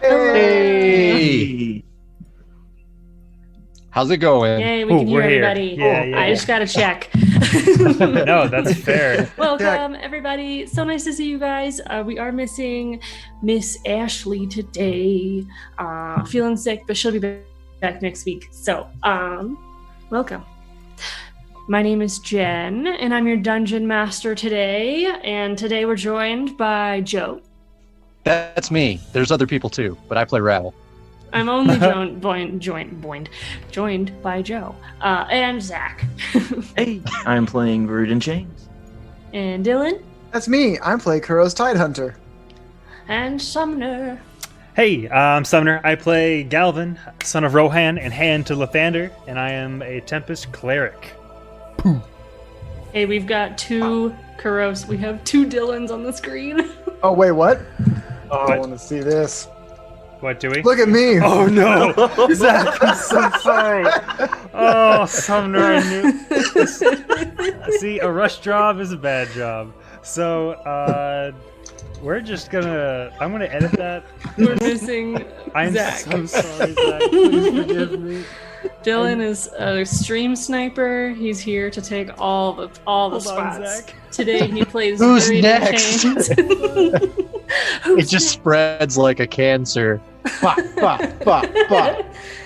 Hey! How's it going? Yay, we can hear everybody. Yeah. I just got to check. No, that's fair. Welcome, everybody. So nice to see you guys. We are missing Miss Ashley today. Feeling sick, but she'll be back next week. So, welcome. My name is Jen, and I'm your dungeon master today. And today we're joined by Joe. That's me. There's other people too, but I play Rattle. I'm only joined by Joe and Zach. Hey, I'm playing Rude and James. And Dylan. That's me. I'm playing Kuro's Tidehunter. And Sumner. Hey, I'm Sumner. I play Galvin, son of Rohan and hand to Lathander, and I am a Tempest Cleric. Hey, we've got two Kuros. We have two Dylans on the screen. Oh, wait, what? Oh, What? I want to see this. What do we? Look at me. Oh no! Zach, I'm so sorry. Oh, Sumner, I knew. See, a rush job is a bad job. So, we're just gonna. I'm gonna edit that. We're missing I'm Zach. so sorry, Zach. Please forgive me. Dylan is a stream sniper. He's here to take all the Hold spots. on, Zach. Today he plays. Who's Rude and next? James. It just spreads like a cancer. Bah, bah, bah, bah.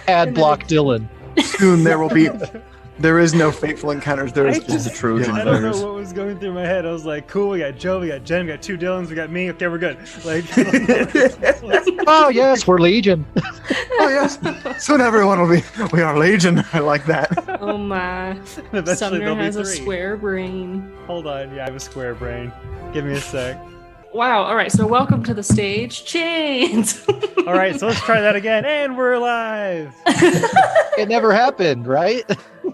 Ad block Dylan. Soon there is no fateful encounters. There is Just a Trojan I don't know virus. what was going through my head. I was like, cool, we got Joe, we got Jen, we got two Dylans, we got me. Okay, we're good. Like, Oh yes, we're Legion. Oh, yes. Soon everyone will be. We are Legion. I like that. Oh my! eventually Sumner there'll be has a three. square brain. Hold on, yeah, I have a square brain. Give me a sec. Wow! All right, so welcome to the stage, Chains. All right, so let's try that again, and we're live. It never happened, right?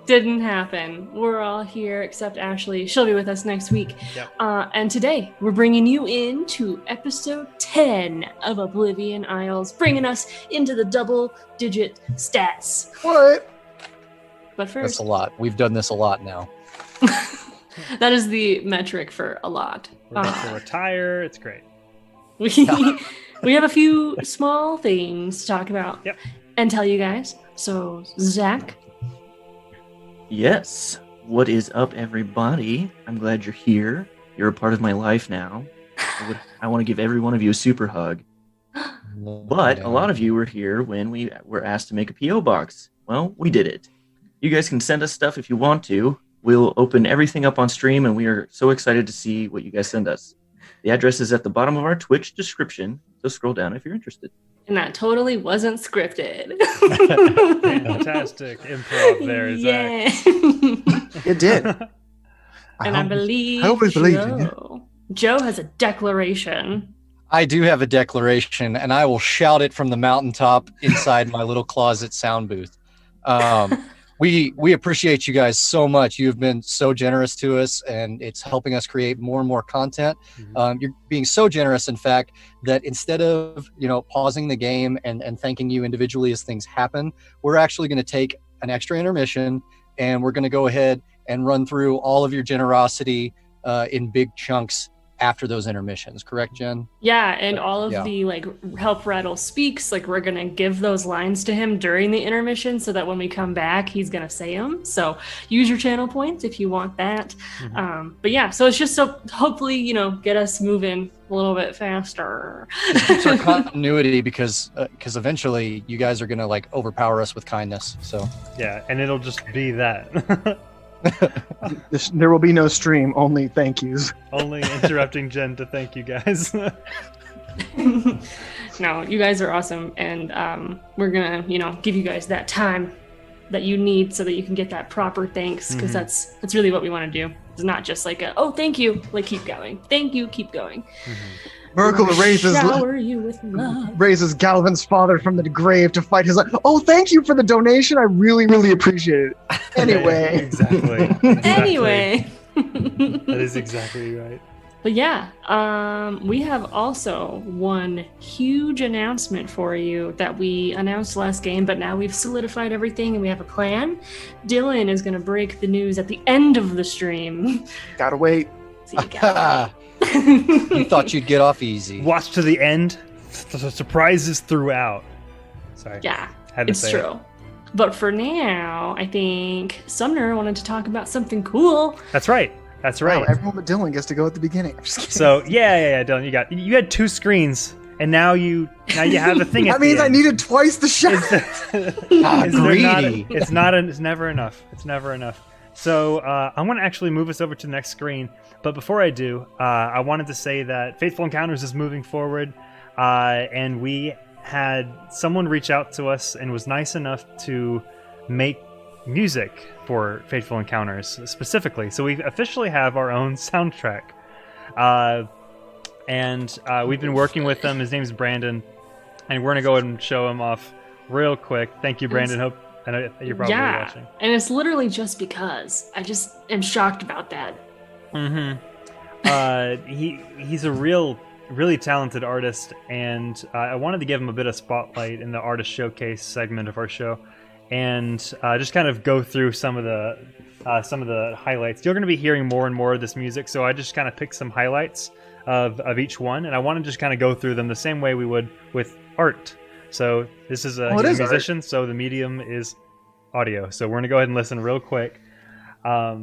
Didn't happen. We're all here except Ashley. She'll be with us next week. Yep. And today we're bringing you into episode 10 of Oblivion Isles, bringing us into the double-digit stats. What? But That's first, a lot. We've done this a lot now. that is the metric for a lot. We're about to retire. It's great. We have a few small things to talk about Yep. and tell you guys. So, Zach, Yes. What is up, everybody? I'm glad you're here. You're a part of my life now. I want to give every one of you a super hug. But a lot of you were here when we were asked to make a P.O. box. Well, we did it. You guys can send us stuff if you want to. We'll open everything up on stream, and we are so excited to see what you guys send us. The address is at the bottom of our Twitch description, so scroll down if you're interested. and that totally wasn't scripted. Fantastic improv there, Zach. It did. And I believe I always believed in you. Joe has a declaration. I do have a declaration, and I will shout it from the mountaintop inside my little closet sound booth. We appreciate you guys so much. You've been so generous to us, and it's helping us create more and more content. You're being so generous, in fact, that instead of pausing the game and thanking you individually as things happen, we're actually going to take an extra intermission, and we're going to go ahead and run through all of your generosity in big chunks after those intermissions. Correct, Jen? Yeah, and all of the help Rattle speaks, we're gonna give those lines to him during the intermission so that when we come back he's gonna say them. So use your channel points if you want that. But yeah, so it's just so hopefully get us moving a little bit faster. It keeps our continuity because eventually you guys are gonna overpower us with kindness. So Yeah, and it'll just be that. There will be no stream, only thank yous. Only interrupting Jen to thank you guys. No, you guys are awesome, and we're gonna give you guys that time that you need so that you can get that proper thanks, because that's really what we want to do. It's not just thank you, keep going, thank you, keep going. Miracle Shower you with love. raises Galvin's father from the grave to fight his life. Oh, thank you for the donation. I really, really appreciate it. Anyway. Exactly. Anyway. That is exactly right. But yeah, we have also one huge announcement for you that we announced last game, but now we've solidified everything and we have a plan. Dylan is going to break the news at the end of the stream. Gotta wait. So you got you thought you'd get off easy. Watch to the end. surprises throughout. Sorry. Yeah, Had to it's say true. it. But for now, I think Sumner wanted to talk about something cool. That's right. That's right. Wow, everyone but Dylan gets to go at the beginning. I'm just kidding. So yeah, Dylan, you had 2 screens, and now you have a thing. At That means the I end. needed twice the shot. Greedy. It's never enough. It's never enough. So I'm going to actually move us over to the next screen. But before I do, I wanted to say that Faithful Encounters is moving forward, and we had someone reach out to us and was nice enough to make music for Faithful Encounters specifically. So we officially have our own soundtrack. And we've been working with him. His name's Brandon. And we're going to go ahead and show him off real quick. Thank you, Brandon. I know you're probably watching. And it's literally just because. I just am shocked about that. He's a really talented artist, and I wanted to give him a bit of spotlight in the artist showcase segment of our show, and just kind of go through some of the highlights. You're going to be hearing more and more of this music, so I just kind of picked some highlights of each one, and I want to just kind of go through them the same way we would with art. So this is a musician, so the medium is audio. So we're going to go ahead and listen real quick. Let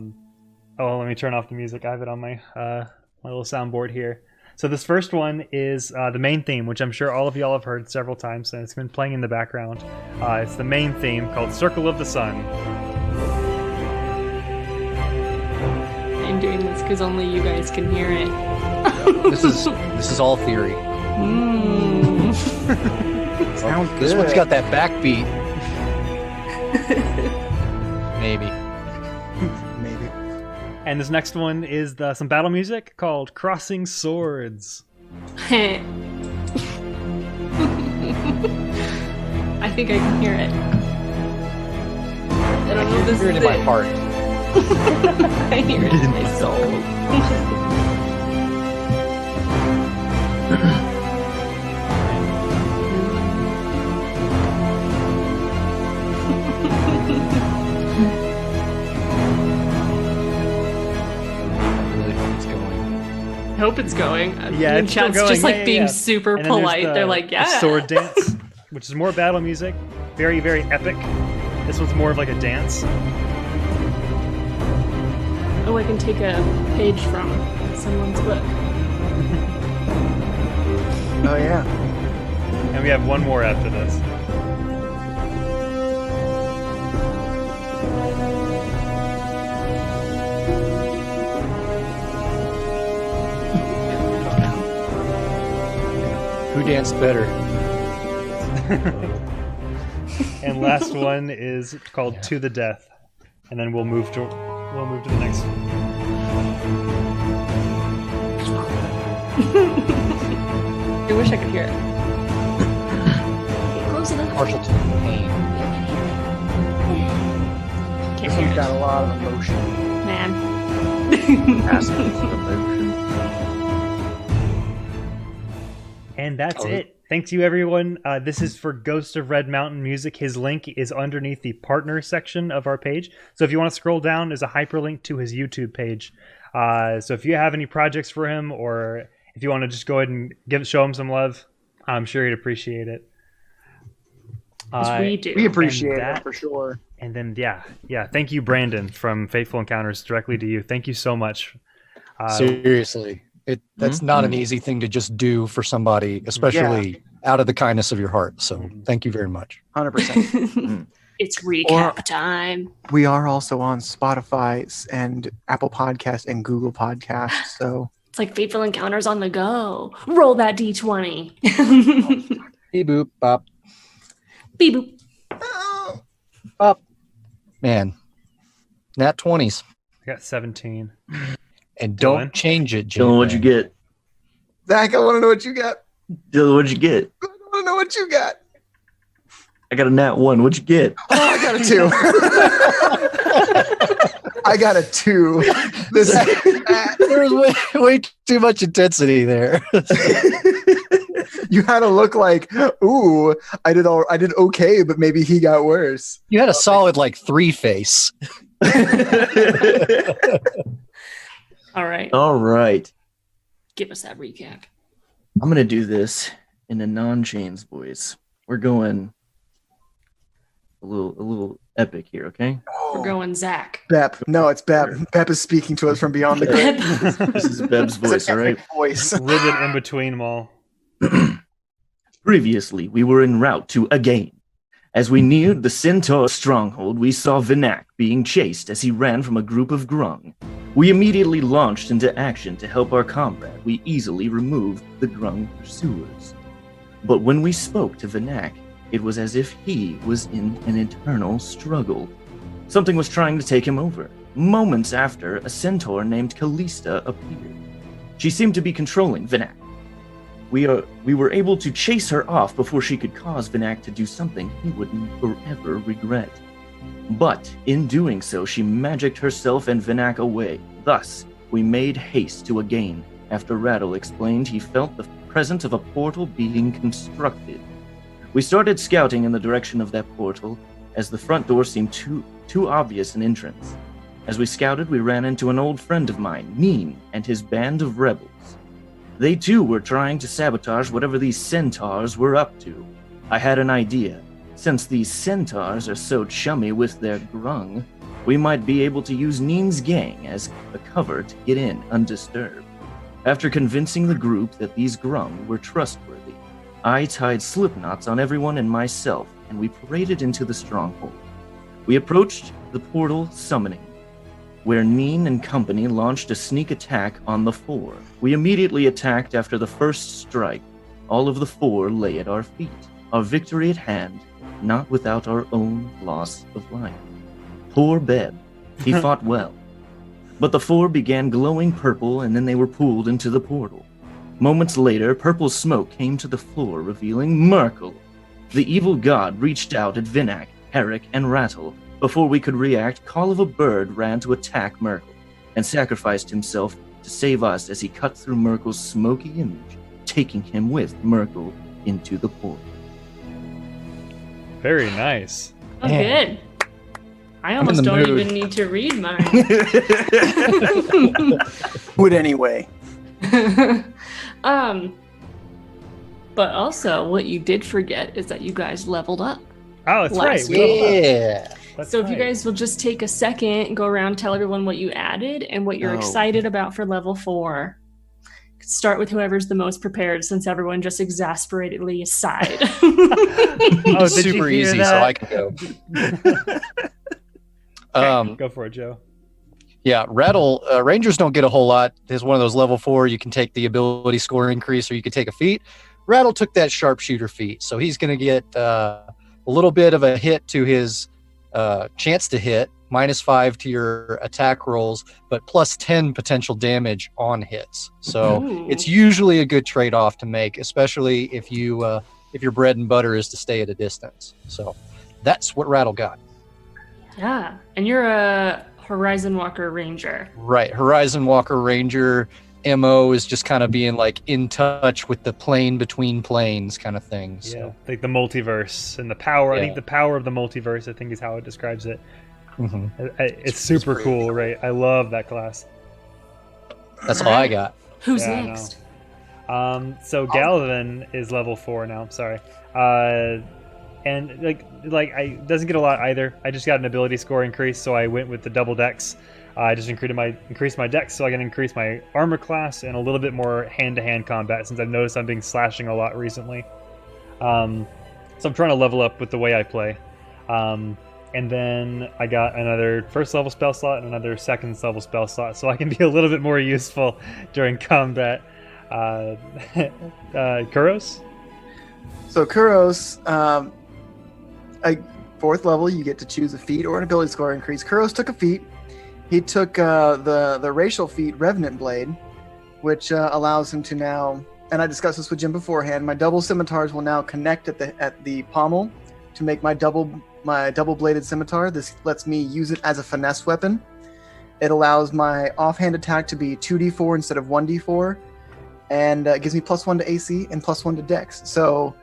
me turn off the music. I have it on my my little soundboard here. So this first one is the main theme, which I'm sure all of y'all have heard several times, and it's been playing in the background. It's the main theme called Circle of the Sun. I'm doing this because only you guys can hear it. This is all theory. Sounds good. This one's got that backbeat. Maybe. Maybe. And this next one is some battle music called Crossing Swords. I think I can hear it. I don't know if this Hear it is in my heart. I hear it in my soul. I hope it's going. Yeah, the it's still chat's going. just like Yeah, being yeah. super And then there's polite. They're like, the yeah. sword dance, which is more battle music. Very, very epic. This one's more of like a dance. Oh, I can take a page from someone's book. Oh yeah. And we have one more after this. Who danced better? And last one is called To the Death. And then we'll move to the next one. I wish I could hear it. Okay, close enough. Partial to pain. Can't This hear one's it. got a lot of emotion. Man. Passive emotion. And that's it. Thanks you, everyone. This is for Ghost of Red Mountain Music. His link is underneath the partner section of our page. So if you want to scroll down, there's a hyperlink to his YouTube page. So if you have any projects for him, or if you want to just go ahead and show him some love, I'm sure he'd appreciate it. Yes, we do. We appreciate that- it for sure. And then, yeah. Thank you, Brandon, from Faithful Encounters, directly to you. Thank you so much. Seriously. That's not an easy thing to just do for somebody, especially out of the kindness of your heart. So thank you very much. 100%. It's recap time. We are also on Spotify and Apple Podcasts and Google Podcasts. So It's like Fateful Encounters on the go. Roll that D20. Beep boop bop. Beep boop. Up. Man. Nat 20s. I got 17. And Dylan? don't change it, Dylan, what'd you get? Zach, I want to know what you got. Dylan, what'd you get? I want to know what you got. I got a nat 1. What'd you get? Oh, I got a 2. I got a 2. There was way too much intensity there. You had to look like, ooh, I did okay, but maybe he got worse. You had a solid 3 face. All right. All right. Give us that recap. I'm going to do this in a non-chains voice. We're going a little epic here, okay? We're going Zach. Bep. No, it's Bep. Bep is speaking to us from beyond the grave. This is Beb's voice, all right? Voice. Ribbon in between them all. Previously, we were en route to Again. As we neared the Centaur stronghold, we saw Vinak being chased as he ran from a group of Grung. We immediately launched into action to help our comrade. We easily removed the Grung pursuers. But when we spoke to Vinak, it was as if he was in an eternal struggle. Something was trying to take him over. Moments after, a centaur named Callista appeared. She seemed to be controlling Vinak. We were able to chase her off before she could cause Vinak to do something he would forever regret. But in doing so, she magicked herself and Vinak away. Thus, we made haste to Again after Rattle explained he felt the presence of a portal being constructed. We started scouting in the direction of that portal, as the front door seemed too obvious an entrance. As we scouted, we ran into an old friend of mine, Neen, and his band of rebels. They too were trying to sabotage whatever these centaurs were up to. I had an idea. Since these centaurs are so chummy with their grung, we might be able to use Neen's gang as a cover to get in undisturbed. After convincing the group that these grung were trustworthy, I tied slip knots on everyone and myself, and we paraded into the stronghold. We approached the portal summoning, where Neen and company launched a sneak attack on the four. We immediately attacked after the first strike. All of the four lay at our feet, our victory at hand, not without our own loss of life. Poor Beb. He fought well. But the four began glowing purple, and then they were pulled into the portal. Moments later, purple smoke came to the floor, revealing Merkel. The evil god reached out at Vinak, Herrick, and Rattle. Before we could react, Call of a Bird ran to attack Merkel and sacrificed himself to save us as he cut through Merkel's smoky image, taking him with Merkel into the portal. Very nice. Oh, good. I almost don't even need to read mine. Would anyway. But also, what you did forget is that you guys leveled up. Oh, that's Last right. week. Yeah. So if you guys will just take a second and go around, tell everyone what you added and what you're excited about for level 4. Start with whoever's the most prepared, since everyone just exasperatedly sighed. Oh, super easy, that? so I can go. Go for it, Joe. Yeah, Rattle, Rangers don't get a whole lot. There's one of those level 4, you can take the ability score increase or you can take a feat. Rattle took that sharpshooter feat, so he's going to get a little bit of a hit to his chance to hit, -5 to your attack rolls, but +10 potential damage on hits. So it's usually a good trade-off to make, especially if your bread and butter is to stay at a distance. So that's what Rattle got. Yeah, and you're a Horizon Walker Ranger. Right, Horizon Walker Ranger MO is just kind of being like in touch with the plane between planes kind of thing. So. Yeah, like the multiverse and the power. Yeah. I think the power of the multiverse, I think, is how it describes it. Mm-hmm. It's super cool, right? I love that class. That's all I got. Who's Yeah, I next? So Galvin is level 4 now. I'm sorry. And like I doesn't get a lot either. I just got an ability score increase, so I went with the double dex. I just increased my dex, so I can increase my armor class and a little bit more hand-to-hand combat, since I've noticed I'm being slashing a lot recently. So I'm trying to level up with the way I play. And then I got another first level spell slot and another second level spell slot, so I can be a little bit more useful during combat. Kuros? So Kuros, 4th level, you get to choose a feat or an ability score increase. Kuros took a feat. He took the racial feat, Revenant Blade, which allows him to now, and I discussed this with Jim beforehand, my double scimitars will now connect at the pommel to make my double-bladed scimitar. This lets me use it as a finesse weapon. It allows my offhand attack to be 2d4 instead of 1d4, and gives me +1 to AC and +1 to Dex. So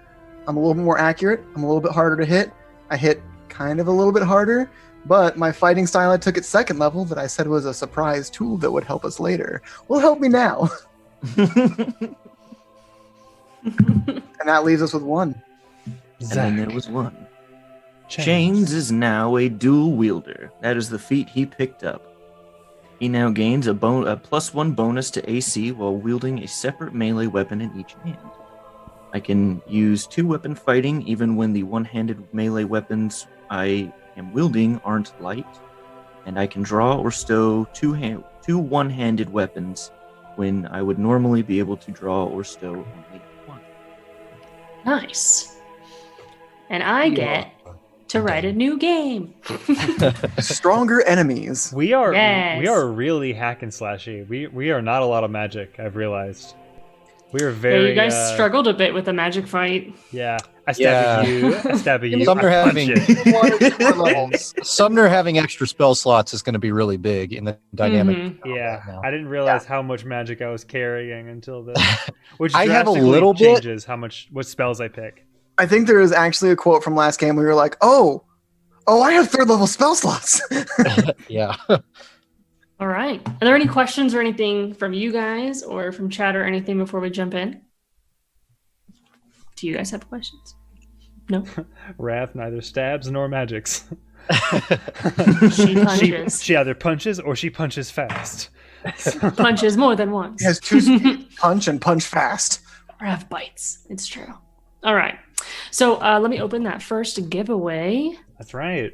I'm a little bit more accurate. I'm a little bit harder to hit. I hit kind of a little bit harder, but my fighting style I took at 2nd level that I said was a surprise tool that would help us later will help me now. And that leaves us with 1. And then there was 1. Chains is now a dual wielder. That is the feat he picked up. He now gains a +1 bonus to AC while wielding a separate melee weapon in each hand. I can use 2-weapon fighting even when the one-handed melee weapons I am wielding aren't light, and I can draw or stow 2 one-handed weapons when I would normally be able to draw or stow only 1. Nice. And I get to write a new game. Stronger enemies. We are Yes. we are really hack and slashy. We are not a lot of magic, I've realized. We are Yeah, very you guys struggled a bit with the magic fight. Yeah. I stab at you. I stab at you. Sumner I punch having it. levels. Sumner having extra spell slots is going to be really big in the dynamic. Mhm. Yeah, now. I didn't realize how much magic I was carrying until this. Which I have a drastically little bit. changes what spells I pick. I think there is actually a quote from last game where you're like, oh, I have 3rd level spell slots. Yeah. All right. Are there any questions or anything from you guys or from chat or anything before we jump in? Do you guys have questions? No? Wrath neither stabs nor magics. She punches. She either punches or she punches fast. Punches more than once. He has 2 speed, punch and punch fast. Wrath bites. It's true. All right. So let me open that first giveaway. That's right.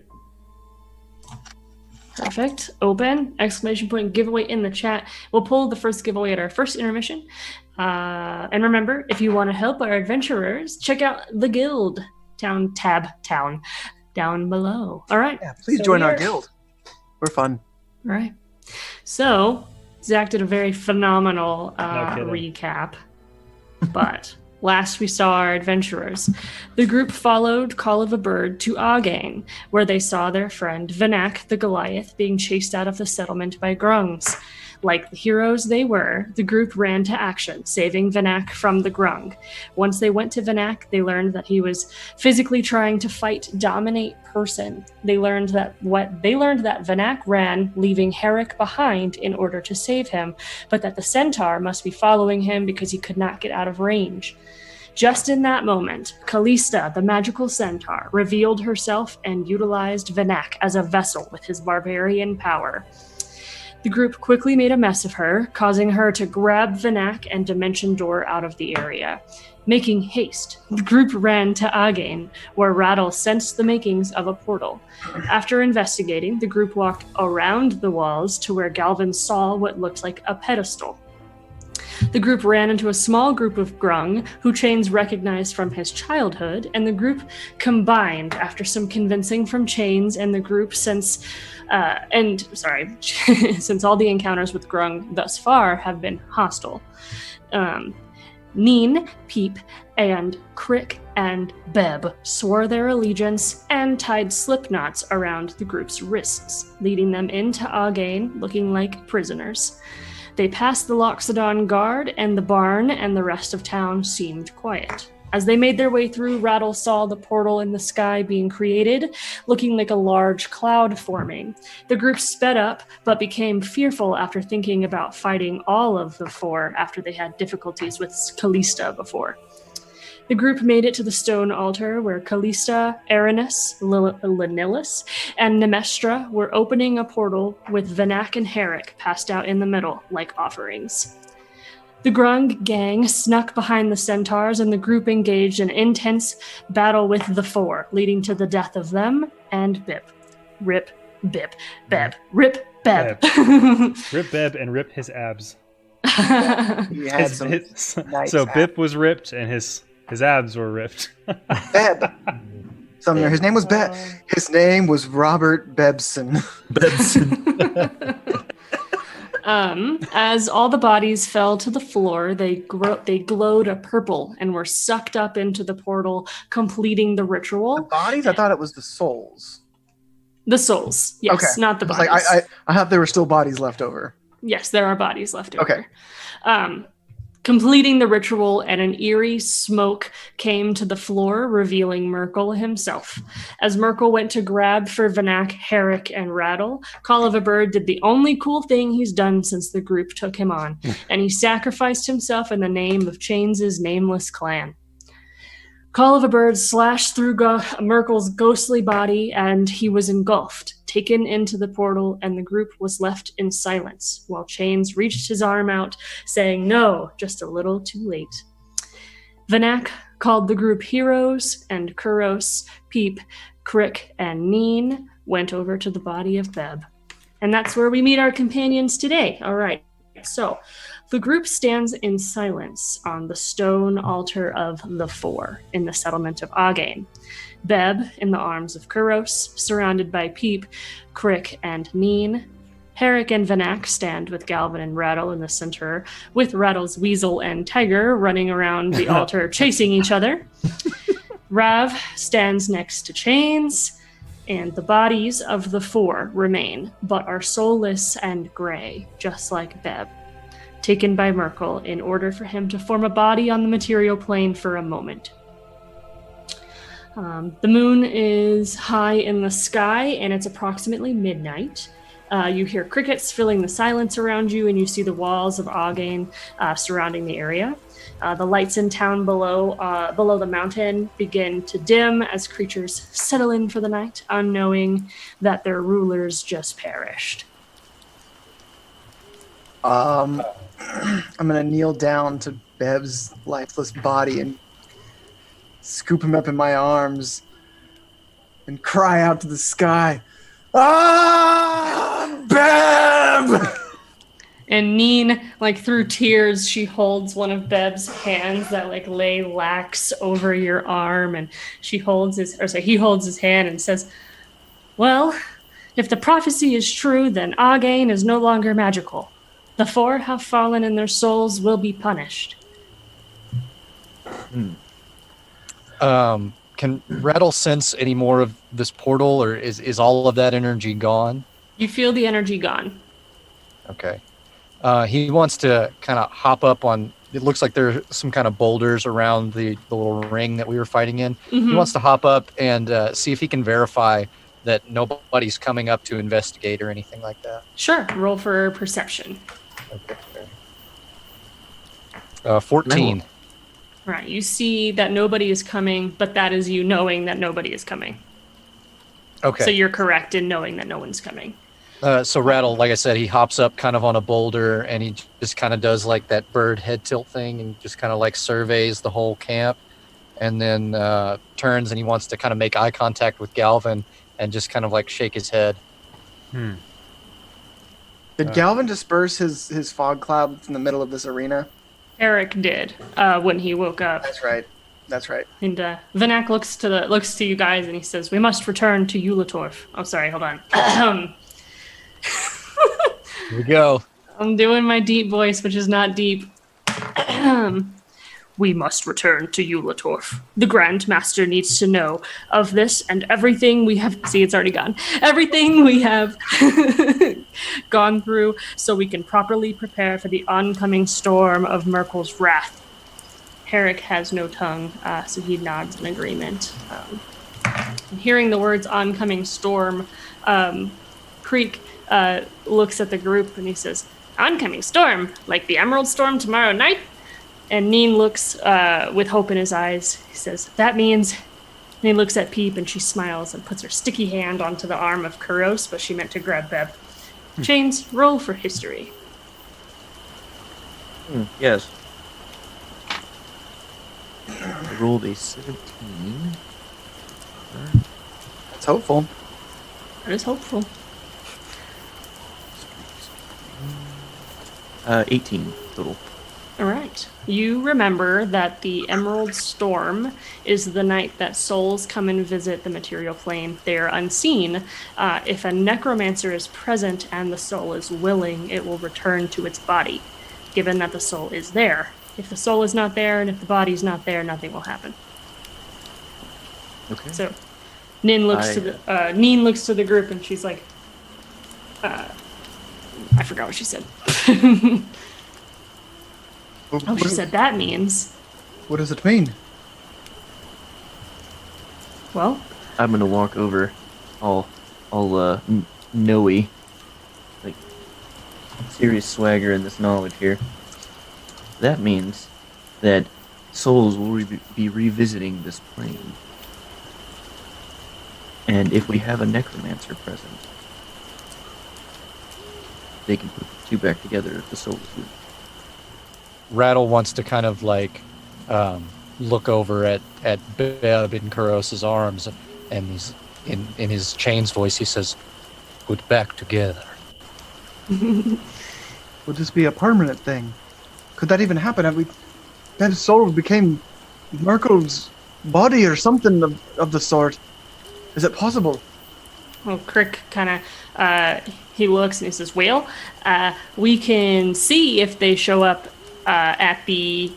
Perfect. Open. Exclamation point giveaway in the chat. We'll pull the first giveaway at our first intermission. And remember, if you want to help our adventurers, check out the guild town down below. All right. Yeah, please So join we our are- guild. We're fun. All right. So Zach did a very phenomenal No kidding. recap. But last we saw our adventurers. The group followed Call of a Bird to Again, where they saw their friend Vanak the Goliath being chased out of the settlement by Grungs. Like the heroes they were, the group ran to action, saving Vanak from the Grung. Once they went to Vanak, they learned that he was physically trying to fight Dominate Person. They learned that Vanak ran, leaving Herrick behind in order to save him, but that the centaur must be following him because he could not get out of range. Just in that moment, Callista, the magical centaur, revealed herself and utilized Vanak as a vessel with his barbarian power. The group quickly made a mess of her, causing her to grab Vanak and Dimension Door out of the area. Making haste, the group ran to Again, where Rattle sensed the makings of a portal. After investigating, the group walked around the walls to where Galvin saw what looked like a pedestal. The group ran into a small group of Grung, who Chains recognized from his childhood, and the group combined after some convincing from Chains and the group since all the encounters with Grung thus far have been hostile. Neen, Peep, and Crick and Beb swore their allegiance and tied slip knots around the group's wrists, leading them into Again looking like prisoners. They passed the Loxodon guard and the barn, and the rest of town seemed quiet. As they made their way through, Rattle saw the portal in the sky being created, looking like a large cloud forming. The group sped up, but became fearful after thinking about fighting all of the 4 after they had difficulties with Callista before. The group made it to the stone altar where Callista, Aranus, Lanilus, and Nemestra were opening a portal with Vanak and Herrick passed out in the middle like offerings. The Grung gang snuck behind the centaurs and the group engaged in intense battle with the 4, leading to the death of them and Bib. Rip, Bib, Beb. Rip, Beb. Rip Beb and rip his abs. He had some nice So abs. Bip was ripped and his abs were ripped. Beb. Sumner, his name was His name was Robert Bebson. As all the bodies fell to the floor, they glowed a purple and were sucked up into the portal, completing the The ritual. bodies? I thought it was the souls. The souls, yes, Okay. not the I was bodies. like, I thought there were still bodies left over. Yes, there are bodies left over. Okay. completing the ritual, and an eerie smoke came to the floor, revealing Merkel himself. As Merkel went to grab for Vanak, Herrick, and Rattle, Call of a Bird did the only cool thing he's done since the group took him on, and he sacrificed himself in the name of Chains' nameless clan. Call of a Bird slashed through Merkel's ghostly body, and he was engulfed, taken into the portal, and the group was left in silence, while Chains reached his arm out, saying no, just a little too late. Vanak called the group heroes, and Kuros, Peep, Crick, and Neen went over to the body of Beb. And that's where we meet our companions today. All right, so the group stands in silence on the stone altar of the Four in the settlement of Again. Beb in the arms of Kuros, surrounded by Peep, Crick, and Neen. Herrick and Vanak stand with Galvin and Rattle in the center, with Rattle's weasel and tiger running around the altar chasing each other. Rav stands next to Chains, and the bodies of the Four remain, but are soulless and gray, just like Beb, taken by Merkel in order for him to form a body on the material plane for a moment. The moon is high in the sky, and it's approximately midnight. You hear crickets filling the silence around you, and you see the walls of Again surrounding the area. The lights in town below the mountain begin to dim as creatures settle in for the night, unknowing that their rulers just perished. I'm gonna kneel down to Beb's lifeless body and scoop him up in my arms and cry out to the sky, "Ah, Beb!" And Neen, through tears, she holds one of Beb's hands that lay lax over your arm, and he holds his hand and says, "Well, if the prophecy is true, then Again is no longer magical. The Four have fallen, and their souls will be punished." Can Rattle sense any more of this portal, or is all of that energy gone? You feel the energy gone. Okay. He wants to kind of hop up on, it looks like there's some kind of boulders around the little ring that we were fighting in. Mm-hmm. He wants to hop up and see if he can verify that nobody's coming up to investigate or anything like that. Sure. Roll for perception. Okay. 14. Right. You see that nobody is coming, but that is you knowing that nobody is coming. Okay. So you're correct in knowing that no one's coming. So Rattle, like I said, he hops up kind of on a boulder, and he just kind of does that bird head tilt thing and just kind of surveys the whole camp, and then turns, and he wants to kind of make eye contact with Galvin and just kind of shake his head. Did Galvin disperse his fog cloud in the middle of this arena? Eric did when he woke up. That's right. And Vanak looks to you guys, and he says, "We must return to Ulatorf." Oh, sorry, hold on. Here we go. I'm doing my deep voice, which is not deep. "We must return to Ulatorf. The Grand Master needs to know of this and everything we have..." See, it's already gone. "Everything we have gone through, so we can properly prepare for the oncoming storm of Merkel's wrath." Herrick has no tongue, so he nods in agreement. Hearing the words "oncoming storm," Creek looks at the group and he says, "Oncoming storm? Like the Emerald Storm tomorrow night?" And Neen looks with hope in his eyes. He says, "That means..." And he looks at Peep, and she smiles and puts her sticky hand onto the arm of Kuros, but she meant to grab Beb. Chains, roll for history. Yes. I rolled a 17. That's hopeful. That is hopeful. 18 total. All right. You remember that the Emerald Storm is the night that souls come and visit the material plane. They are unseen. If a necromancer is present and the soul is willing, it will return to its body, given that the soul is there. If the soul is not there and if the body's not there, nothing will happen. Okay. So Neen looks to the group, and she's like, I forgot what she said. Oh, she said that means. What does it mean? Well, I'm gonna walk over, all know-y, like serious swagger in this knowledge here. That means that souls will be revisiting this plane, and if we have a necromancer present, they can put the two back together if the souls do. Rattle wants to kind of like look over at Beb in Kuros's arms, and he's in his chain's voice. He says, "Put back together." Would this be a permanent thing? Could that even happen? Have we? Beb's soul became Merkel's body or something of the sort. Is it possible? well, Crick kind of he looks and he says, "Well, we can see if they show up at the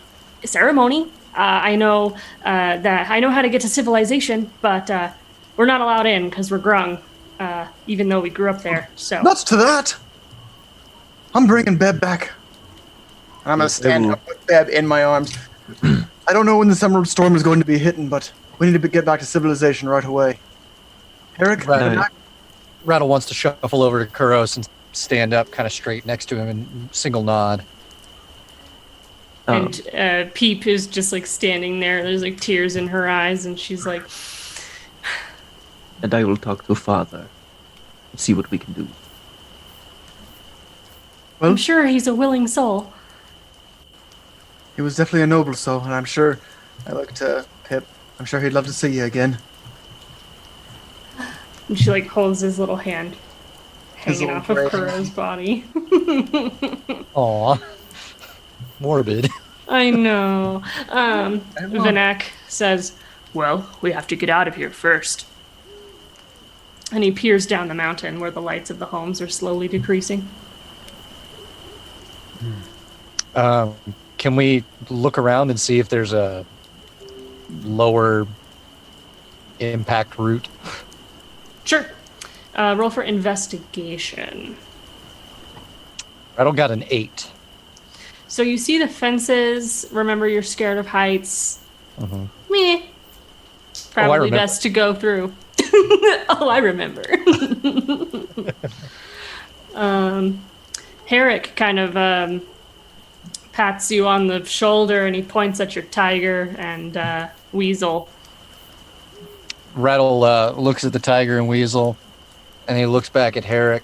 ceremony. I know that I know how to get to civilization, but we're not allowed in because we're grung, even though we grew up there. So Nuts to that! I'm bringing Beb back. I'm gonna stand up with Beb in my arms. I don't know when the summer storm is going to be hitting, but we need to get back to civilization right away. Eric, Rattle wants to shuffle over to Kuros and stand up kind of straight next to him and single nod. and Peep is just like standing there. There's like tears in her eyes, and she's like, and I will talk to Father and see what we can do. "I'm sure he's a willing soul." he was definitely a noble soul, and I'm sure. I look to Pip. I'm sure he'd love to see you again. And she like holds his little hand hanging little off of gray Kuro's body. Aw. Morbid. I know. Vinek says, "Well, we have to get out of here first." And he peers down the mountain where the lights of the homes are slowly decreasing. Can we look around and see if there's a lower impact route? Sure. Roll for investigation. Rattle got an 8. So you see the fences. Remember, you're scared of heights. Mhm. Meh. Probably remember. best to go through. Oh, I remember. Herrick kind of pats you on the shoulder and he points at your tiger and weasel. Rattle looks at the tiger and weasel, and he looks back at Herrick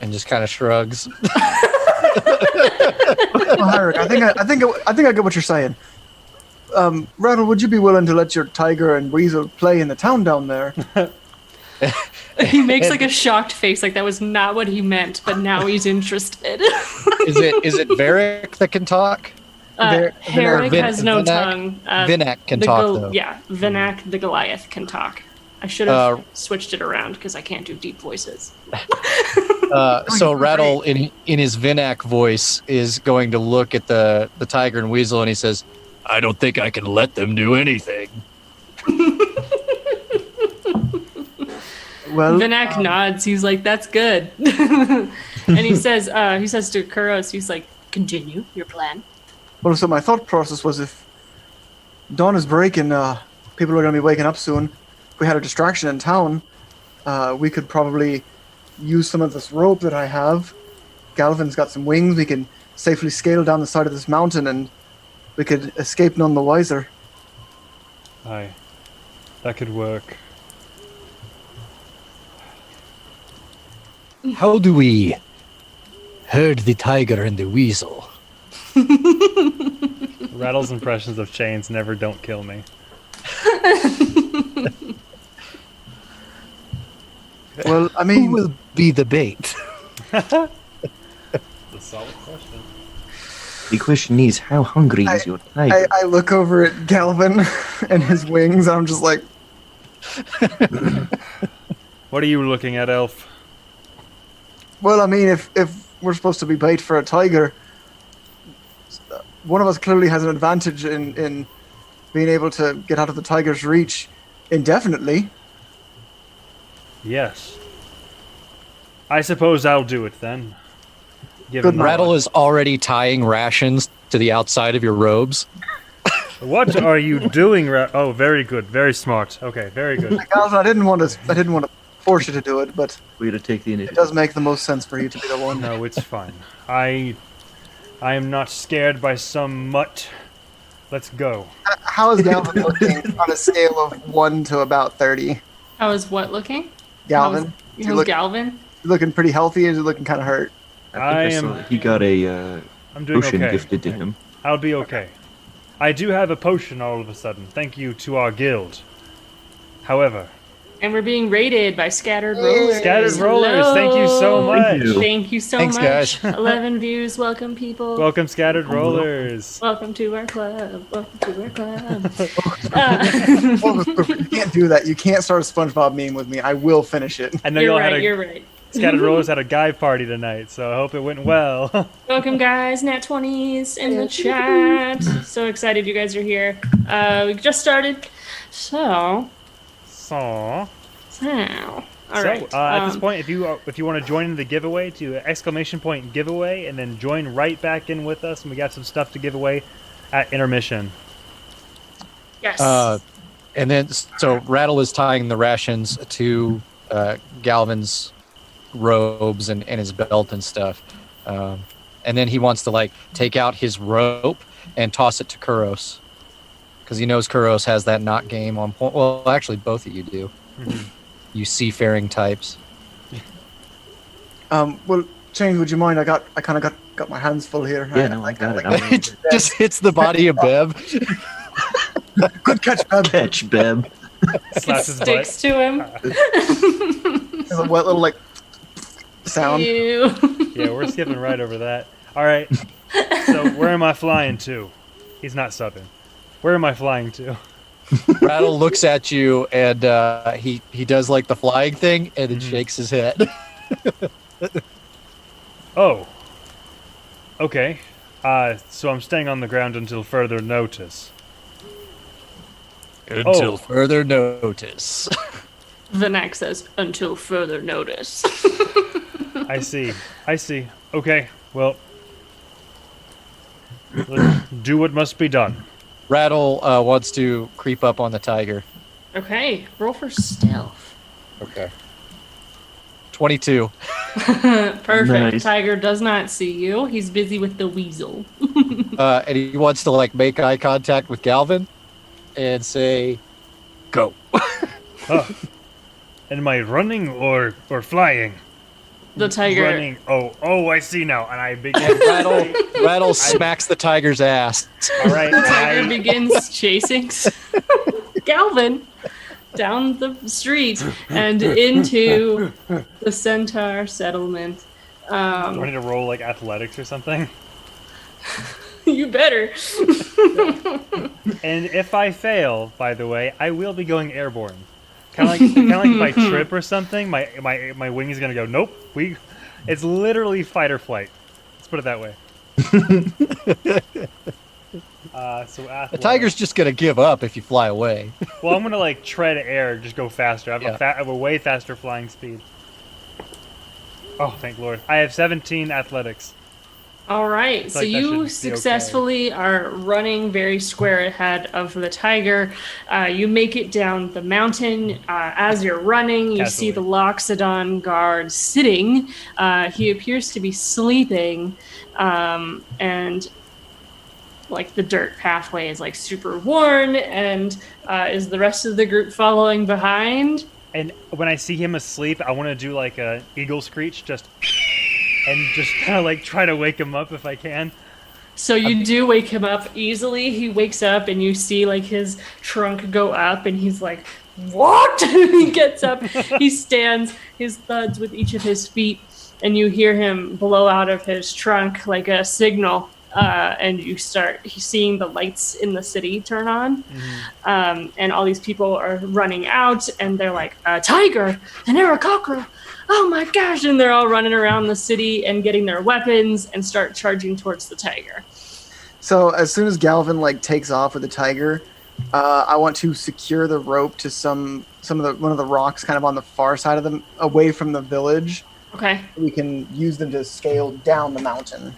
and just kind of shrugs. Well, Eric, I think I get what you're saying. Rattle, would you be willing to let your tiger and weasel play in the town down there? He makes like a shocked face, like that was not what he meant, but now he's interested. Is it Varric that can talk? Herrick has no Vinek? tongue. Vinek can talk, though. Yeah, Vinek the Goliath can talk. I should have switched it around because I can't do deep voices. So Rattle, in his Vinak voice, is going to look at the tiger and weasel, and he says, "I don't think I can let them do anything." Well, Vinek nods. He's like, "That's good." And he says to Kuros, he's like, "Continue your plan." well, so my thought process was if dawn is breaking, people are going to be waking up soon. If we had a distraction in town, we could probably use some of this rope that I have. Galvin's got some wings. We can safely scale down the side of this mountain, and we could escape none the wiser. Aye. That could work. How do we herd the tiger and the weasel? Rattle's impressions of chains never don't kill me. Well, I Who mean, will be the bait? That's a solid question. The question is, how hungry is your tiger? I look over at Galvin and his wings, and I'm just like, What are you looking at, Elf? well, I mean, if we're supposed to be bait for a tiger, one of us clearly has an advantage in being able to get out of the tiger's reach indefinitely. Yes. I suppose I'll do it then. Given Rattle is already tying rations to the outside of your robes. What are you doing? Oh, very good, very smart. Okay, very good. Galvin, I didn't want to force you to do it, but Way to take the it initiative. does make the most sense for you to be the one. No, it's fine. I am not scared by some mutt. Let's go. How is Galvin looking on a scale of 1 to about 30? How is what looking? Galvin, How's Galvin? you looking pretty healthy, or is you looking kind of hurt? I think I saw that he got a I'm doing potion okay. gifted to him. I'll be okay. I do have a potion all of a sudden. Thank you to our guild. However, And we're being raided by Scattered Rollers. Scattered Rollers, thank you so Hello. much. you. Thank you so Thanks, much. guys. 11 views. Welcome, people. Welcome, Scattered Rollers. Welcome to our club. Welcome to our club. You can't do that. You can't start a SpongeBob meme with me. I will finish it. I know You're y'all right. had You're right. Scattered Rollers had a guy party tonight, so I hope it went well. Welcome, guys. Nat 20s in the chat. So excited you guys are here. We just started. So. So, All right. at this point, if you want to join in the giveaway, to ! Giveaway, and then join right back in with us, and we got some stuff to give away at intermission. Yes. And then, so Rattle is tying the rations to Galvin's robes and his belt and stuff. And then he wants to like take out his rope and toss it to Kuros. Because he knows Kuros has that knot game on point. Well, actually, both of you do. You seafaring types. Well, Shane, would you mind? I kind of got my hands full here. Yeah, no, I got it. It just hits the body of Bev. Good catch, Beb. Catch, Beb. Slaps his butt. Sticks to him. There's a wet little like sound. Ew. Yeah, we're skipping right over that. All right. So where am I flying to? He's not subbing. Where am I flying to? Rattle looks at you and he does like the flying thing and then shakes his head. Oh. Okay. So I'm staying on the ground until further notice. Until further notice. Vanak says, until further notice. I see. Okay. Well, let's do what must be done. Rattle wants to creep up on the tiger. Okay, roll for stealth. Okay. 22. Perfect. Nice. Tiger does not see you. He's busy with the weasel. And he wants to like make eye contact with Galvin and say, "Go." Am I running or flying? The tiger. Running. Oh, I see now. And I begin. Rattle smacks the tiger's ass. All right. The tiger begins chasing Galvin down the street and into the centaur settlement. Do I need to roll like athletics or something? You better. And if I fail, by the way, I will be going airborne. Kind of like if I trip or something, my wing is gonna go. Nope. It's literally fight or flight. Let's put it that way. So The athletics. tiger's just gonna give up if you fly away. Well, I'm gonna like tread air, just go faster. I have a way faster flying speed. Oh, thank Lord! I have 17 athletics. All right, so like that should you be successfully are running very square ahead of the tiger. You make it down the mountain. As you're running, you see the Loxodon guard sitting. He appears to be sleeping, and like the dirt pathway is like super worn. And is the rest of the group following behind? And when I see him asleep, I want to do like a eagle screech, and just kind of like try to wake him up if I can. So you do wake him up easily. He wakes up and you see like his trunk go up and he's like, what? He gets up, he stands, his thuds with each of his feet, and you hear him blow out of his trunk like a signal. And you start seeing the lights in the city turn on. And all these people are running out and they're like, tiger, an Aarakocra. Oh my gosh, and they're all running around the city and getting their weapons and start charging towards the tiger. So as soon as Galvin like takes off with the tiger, I want to secure the rope to one of the rocks kind of on the far side of them, away from the village, Okay. We can use them to scale down the mountain.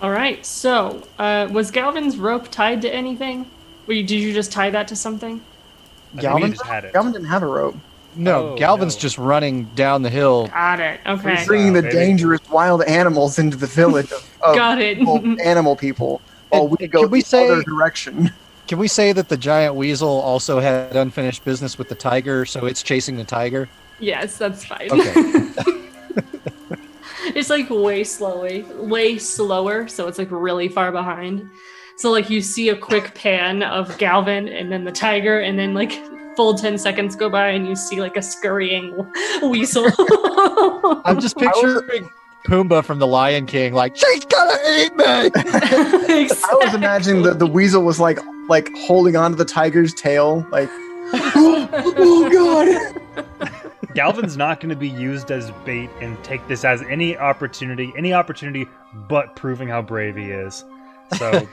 All right. So, was Galvin's rope tied to anything? Did you just tie that to something? I think we Galvin? just had it. Galvin didn't have a rope. No, Oh, Galvin's no. just running down the hill. Got it. Okay. Bringing the baby. dangerous wild animals into the village of Got it. animal people. While we Can go we the say- other direction. Can we say that the giant weasel also had unfinished business with the tiger, so it's chasing the tiger? Yes, that's fine. Okay. It's like way slower, so it's like really far behind. So like you see a quick pan of Galvin and then the tiger, and then like full 10 seconds go by and you see like a scurrying weasel. I'm just picturing Pumbaa from The Lion King, like, she's gonna eat me! I was imagining that the weasel was like holding onto the tiger's tail, like, oh god. Galvin's not going to be used as bait and take this as any opportunity but proving how brave he is. So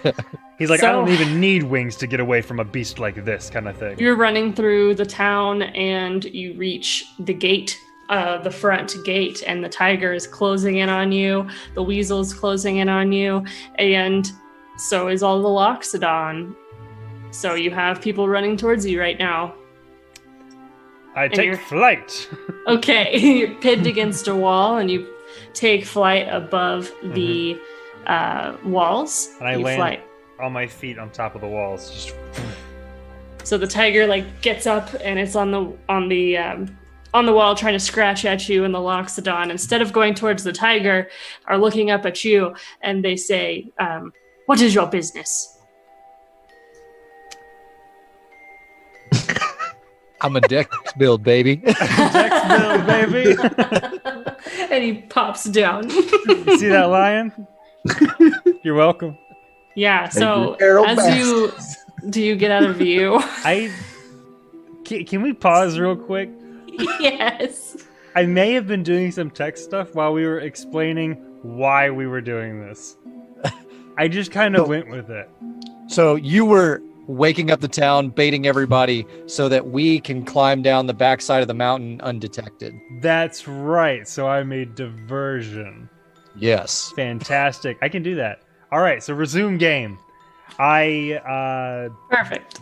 he's like, I don't even need wings to get away from a beast like this kind of thing. You're running through the town and you reach the gate, the front gate, and the tiger is closing in on you. The weasel's closing in on you, and so is all the Loxodon. So you have people running towards you right now. I take you're- flight. Okay, you're pinned against a wall and you take flight above the walls. And I You land fly. on my feet on top of the walls. Just So the tiger like gets up and it's on the wall trying to scratch at you, and the Loxodon, instead of going towards the tiger, are looking up at you and they say, "What is your business?" I'm a dex build, baby. Dex build, baby. And he pops down. You see that lion? You're welcome. Yeah. So Feral as you get out of view? Can we pause real quick? Yes. I may have been doing some tech stuff while we were explaining why we were doing this. I just kind of went with it. So you were waking up the town, baiting everybody so that we can climb down the backside of the mountain undetected. That's right. So I made diversion. Yes. Fantastic. I can do that. All right. So resume game. Perfect.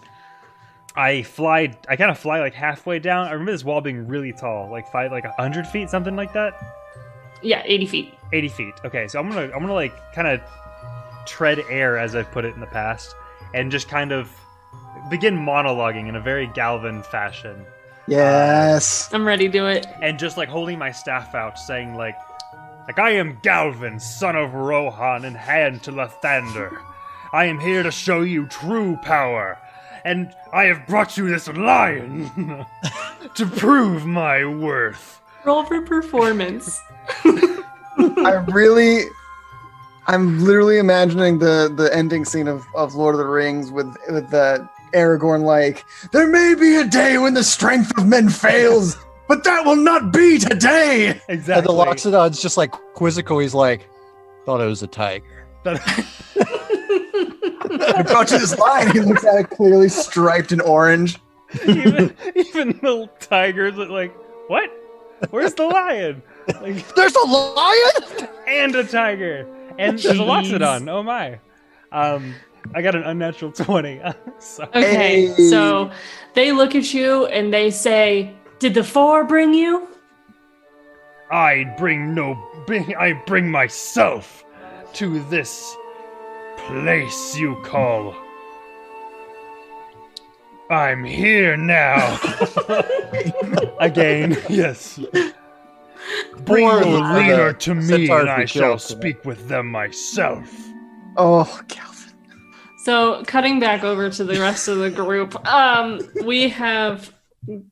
I kind of fly like halfway down. I remember this wall being really tall, like 100 feet, something like that. Yeah, 80 feet. 80 feet. Okay, so I'm gonna like kind of tread air, as I've put it in the past, and just kind of begin monologuing in a very Galvin fashion. Yes. I'm ready to do it. And just like holding my staff out, saying like I am Galvin, son of Rohan and hand to Lathander. I am here to show you true power. And I have brought you this lion to prove my worth. Roll for performance. I'm literally imagining the ending scene of Lord of the Rings with the Aragorn like, there may be a day when the strength of men fails, but that will not be today. Exactly. And the Loxodon's just like quizzical. He's like, thought it was a tiger. I brought you this lion. He looks at it clearly striped in orange. even the tigers are like, what? Where's the lion? Like, There's a lion? and a tiger. And there's a Loxodon. Oh my. I got an unnatural 20. So. Okay, Hey. so they look at you and they say, "Did the four bring you?" I bring myself to this place you call. I'm here now. Again, yes. Bring Or your the leader to me, centaurs and I we shall killed. speak with them myself. Oh, Calvin. So, cutting back over to the rest of the group, we have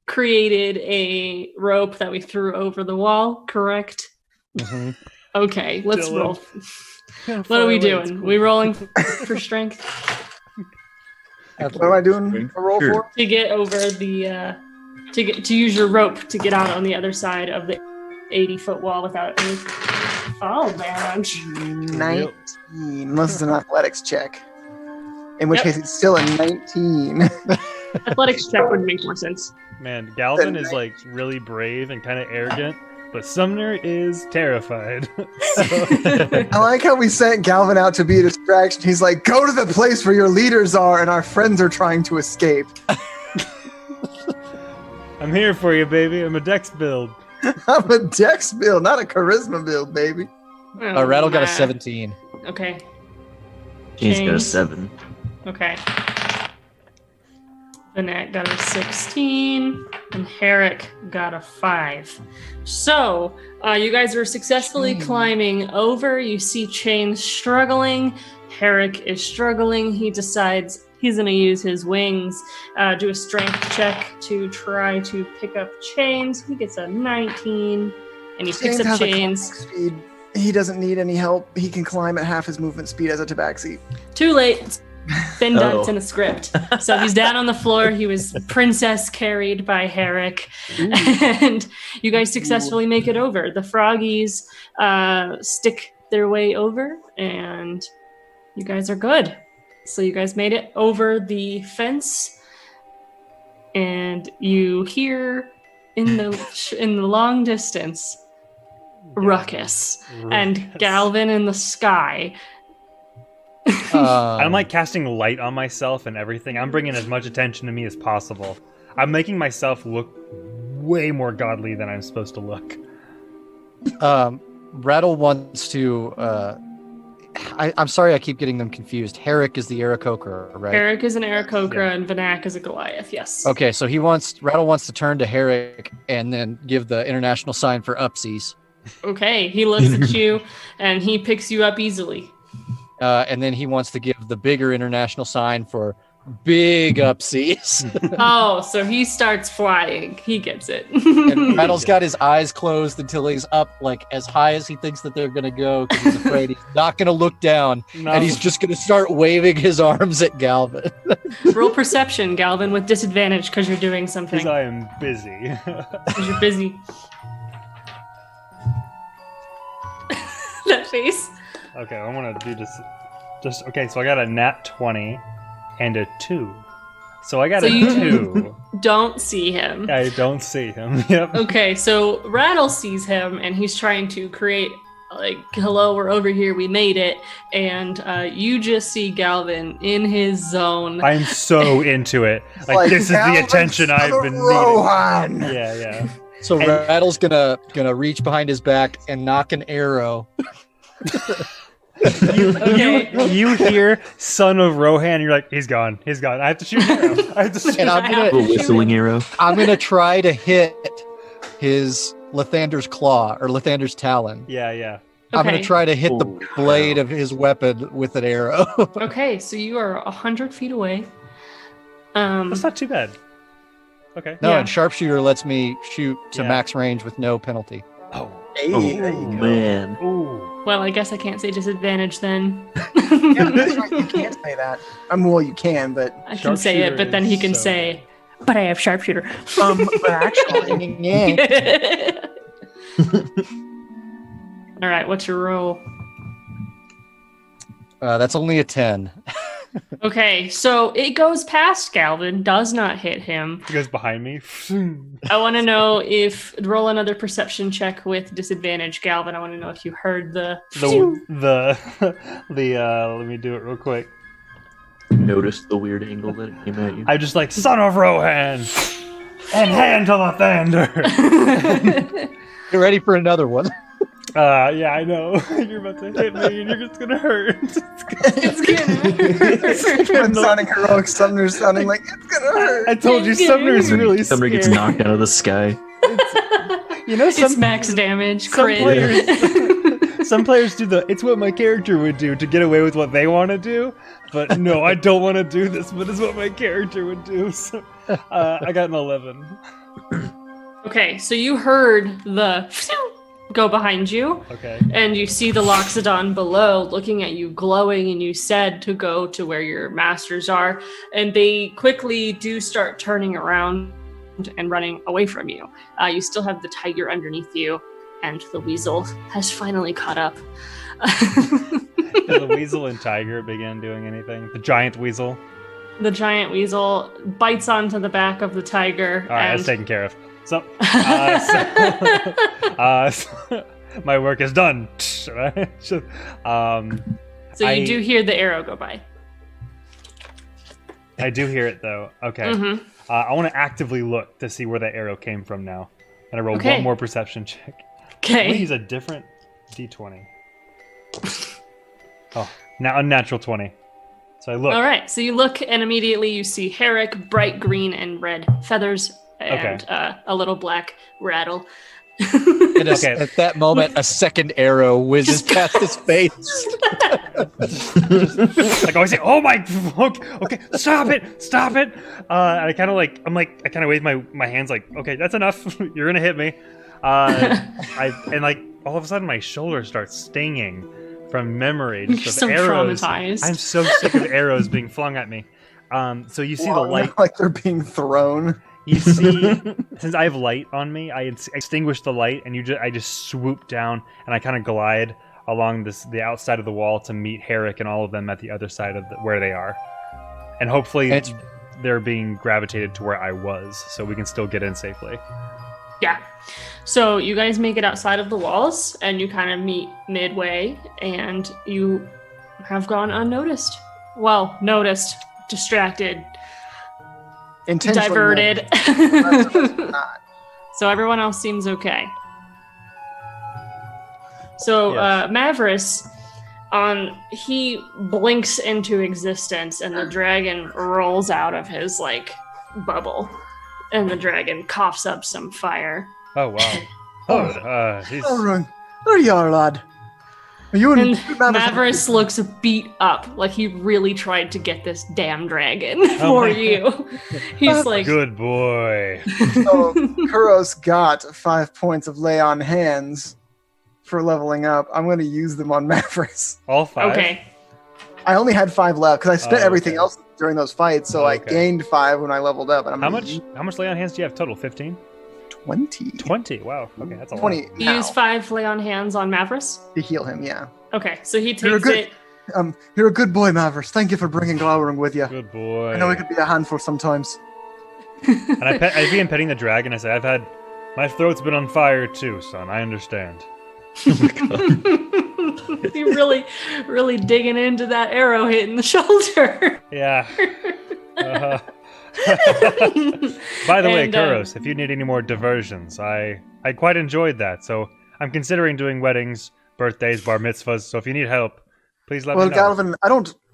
created a rope that we threw over the wall, correct? Mm-hmm. Okay, let's Dylan. roll. What are we doing? We rolling for strength What am I doing a roll Sure. for? to get over the to use your rope to get out on the other side of the 80-foot wall without any fall damage. 19. Unless it's an athletics check. In which Yep. case it's still a 19. Athletics check would make more sense. Man, Galvin is like really brave and kind of arrogant, but Sumner is terrified. So, I like how we sent Galvin out to be a distraction. He's like, go to the place where your leaders are and our friends are trying to escape. I'm here for you, baby. I'm a dex build. I'm a dex build, not a charisma build, baby. Rattle got a 17. Okay. James got a James. 7. Okay. Annette got a 16, and Herrick got a 5. So, you guys are successfully climbing over. You see Chain struggling. Herrick is struggling. He decides he's going to use his wings, do a strength check to try to pick up Chains. He gets a 19, and he picks up has a Chains. climbing speed. He doesn't need any help. He can climb at half his movement speed as a tabaxi. Too late. It's been done. Uh-oh. It's in the script. So he's down on the floor. He was princess carried by Herrick. And you guys successfully make it over. The froggies stick their way over, and you guys are good. So you guys made it over the fence, and you hear in the long distance ruckus and Galvin in the sky. I'm like casting light on myself and everything. I'm bringing as much attention to me as possible. I'm making myself look way more godly than I'm supposed to look. Rattle wants to. I'm sorry, I keep getting them confused. Herrick is the Aarakocra, right? Herrick is an Aarakocra and Vanak is a Goliath, yes. Okay, so Rattle wants to turn to Herrick and then give the international sign for upsies. Okay, he looks at you and he picks you up easily. And then he wants to give the bigger international sign for big upsies. Oh, so he starts flying. He gets it. And Rattle's got his eyes closed until he's up like as high as he thinks that they're gonna go because he's afraid he's not gonna look down, and he's just gonna start waving his arms at Galvin. Roll perception, Galvin, with disadvantage because you're doing something. Because I am busy. Because you're busy. That face. Okay, I want to do just okay. So I got a nat 20 and a 2. So I got So a you- 2. Don't see him. I don't see him. Yep. Okay, so Rattle sees him and he's trying to create like, hello, we're over here, we made it. And you just see Galvin in his zone. I'm so into it. Like this is the Galvin's attention I've the been Rohan. needing. Yeah. So And- Rattle's gonna reach behind his back and knock an arrow. You hear "Son of Rohan," and you're like, "He's gone. He's gone. I have to shoot an arrow. I have to shoot." And I'm I gonna have A whistling arrow. I'm gonna try to hit his Lathander's claw or Lathander's talon. Yeah. I'm gonna Okay. try to hit the Oh, blade wow. of his weapon with an arrow. Okay, so you are 100 feet away. That's not too bad. Okay. No, Yeah. and sharpshooter lets me shoot to Yeah. max range with no penalty. Oh. Hey, Oh, there you go. man. Ooh. Well, I guess I can't say disadvantage then. Yeah, that's right. You can't say that. Well, you can, but I can say it, but then he can Sharpshooter is say, but I have sharpshooter. but actually, Yeah. All right, what's your roll? That's only a 10. Okay, so it goes past Galvin, does not hit him. He goes behind me. I want to know if roll another perception check with disadvantage, Galvin. I want to know if you heard the. the let me do it real quick. Noticed the weird angle that it came at you. I just like "Son of Rohan" and hand to the thunder. Get ready for another one. Yeah, I know. You're about to hit me, and you're just gonna hurt. It's gonna when sounding heroic, Sumner's sounding like it's gonna hurt. I told you, It's gonna Sumner's hurt. really Sumner gets scared. knocked out of the sky. You know, It's max damage, some crit. players, some players do it's what my character would do to get away with what they want to do. But no, I don't want to do this, but it's what my character would do. So, I got an 11. Okay, so you heard the go behind you, Okay. and you see the Loxodon below looking at you, glowing, and you said to go to where your masters are, and they quickly do start turning around and running away from you. You still have the tiger underneath you, and the weasel has finally caught up. Did the weasel and tiger begin doing anything? The giant weasel? the giant weasel bites onto the back of the tiger. All right, and... that's taken care of. So, my work is done. So you do hear the arrow go by. I do hear it though. Okay. Mm-hmm. I want to actively look to see where that arrow came from now. And I roll one more perception check. Okay. I'm gonna use a different d20. Oh, now unnatural 20. So I look. All right. So you look, and immediately you see Herrick, bright green and red feathers, and a little black rattle. And at that moment, a second arrow whizzes past his face. Like I say, oh my, okay, stop it. I kind of wave my hands like, okay, that's enough. You're gonna hit me. And all of a sudden my shoulder starts stinging from memory. You're so arrows. traumatized. I'm so sick of arrows being flung at me. So you see the light, like they're being thrown. You see, since I have light on me, I extinguish the light, and I just swoop down, and I kind of glide along the outside of the wall to meet Herrick and all of them at the other side of where they are, and hopefully they're being gravitated to where I was, so we can still get in safely. Yeah. So you guys make it outside of the walls, and you kind of meet midway, and you have gone unnoticed. Well, noticed, distracted. Diverted. So everyone else seems okay. So Yes. Mavris, he blinks into existence, and the dragon rolls out of his bubble, and the dragon coughs up some fire. Oh wow! He's... There you are, lad. And Mavris looks beat up, like he really tried to get this damn dragon for you. He's like, good boy. So Kuros got 5 points of lay on hands for leveling up. I'm going to use them on Mavris. All 5? Okay. I only had 5 left because I spent everything else during those fights, so I gained 5 when I leveled up. And How much lay on hands do you have total? 15? 20. 20. Wow. Okay, that's a 20. lot. You use 5 lay on hands on Mavris? To heal him, yeah. Okay, so he takes it. You're a good boy, Mavris. Thank you for bringing Glowering with you. Good boy. I know it could be a handful sometimes. And I began petting the dragon. I said, my throat's been on fire too, son. I understand. You're really, really digging into that arrow hitting the shoulder. Yeah. By the way, Kuros, if you need any more diversions, I quite enjoyed that. So I'm considering doing weddings, birthdays, bar mitzvahs. So if you need help, please let me know. Well, Galvin,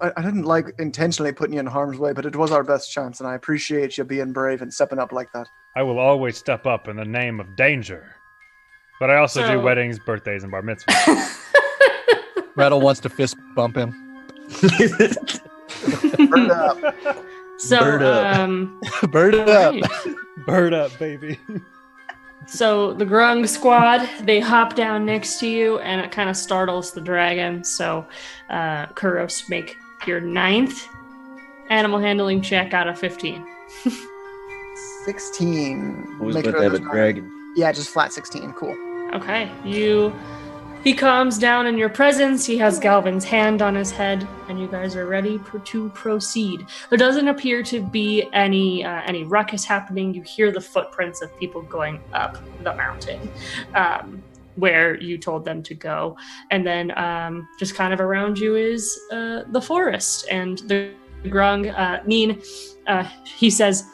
I didn't like intentionally putting you in harm's way, but it was our best chance, and I appreciate you being brave and stepping up like that. I will always step up in the name of danger. But I also do weddings, birthdays, and bar mitzvahs. Rattle wants to fist bump him. Bird up. So, Bird up. Bird up. Right. Bird up, baby. So the Grung squad, they hop down next to you, and it kind of startles the dragon. So, Kuros, make your 9th animal handling check out of 15. 16. Always Make good sure to have a there's not- dragon. Yeah, just flat 16. Cool. Okay, he calms down in your presence. He has Galvin's hand on his head, and you guys are ready to proceed. There doesn't appear to be any ruckus happening. You hear the footprints of people going up the mountain, where you told them to go, and then just kind of around you is the forest and the Grung. Neen, he says,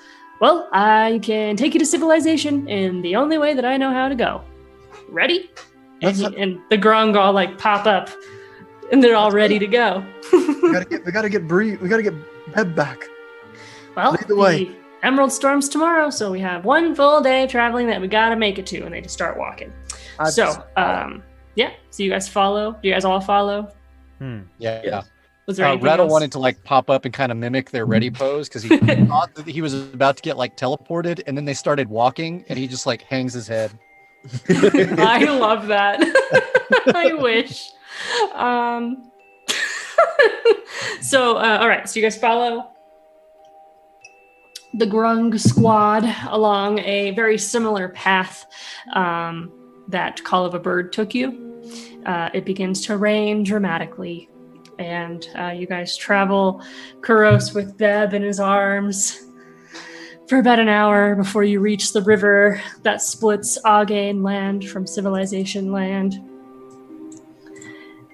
"Well, I can take you to civilization in the only way that I know how to go. Ready?" And the Grung all pop up, and they're all ready to go. We gotta get Beb back. Well, Lead the way. Emerald Storm's tomorrow, so we have one full day of traveling that we gotta make it to, and they just start walking. So you guys follow? Do you guys all follow? Yeah. Was there anything Rattle else? wanted to pop up and kind of mimic their ready pose because he thought that he was about to get teleported, and then they started walking, and he just hangs his head. I love that. I wish. So, all right. So you guys follow the Grung squad along a very similar path that Call of a Bird took you. It begins to rain dramatically. and you guys travel Kuros with Beb in his arms for about an hour before you reach the river that splits Again land from Civilization land.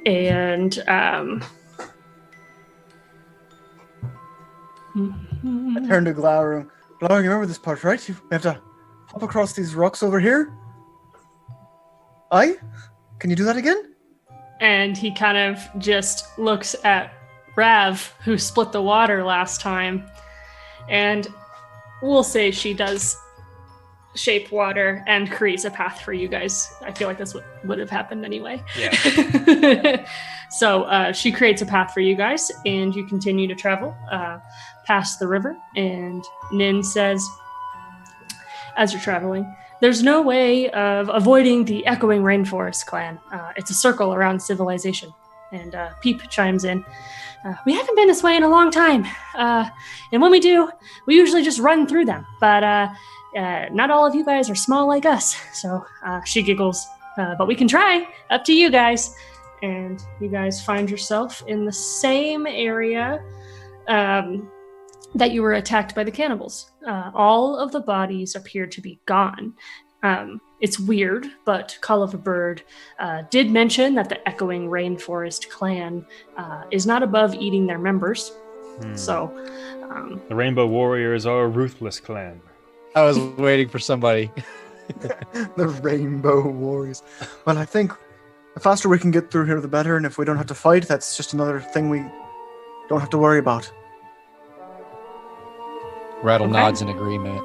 And I turned to Glauru. Glauru, you remember this part, right? We have to hop across these rocks over here. Aye? Can you do that again? And he kind of just looks at Rav, who split the water last time. And we'll say she does shape water and creates a path for you guys. I feel like that's what would have happened anyway. Yeah. So she creates a path for you guys, and you continue to travel past the river. And Nin says, as you're traveling, there's no way of avoiding the Echoing Rainforest clan. It's a circle around civilization. And Peep chimes in. We haven't been this way in a long time. And when we do, we usually just run through them. But not all of you guys are small like us. So she giggles. But we can try. Up to you guys. And you guys find yourself in the same area that you were attacked by the cannibals. All of the bodies appear to be gone. It's weird, but Call of a Bird did mention that the Echoing Rainforest clan is not above eating their members. So, the Rainbow Warriors are a ruthless clan. I was waiting for somebody. The Rainbow Warriors. Well, I think the faster we can get through here, the better. And if we don't have to fight, that's just another thing we don't have to worry about. Rattle Okay. nods in agreement.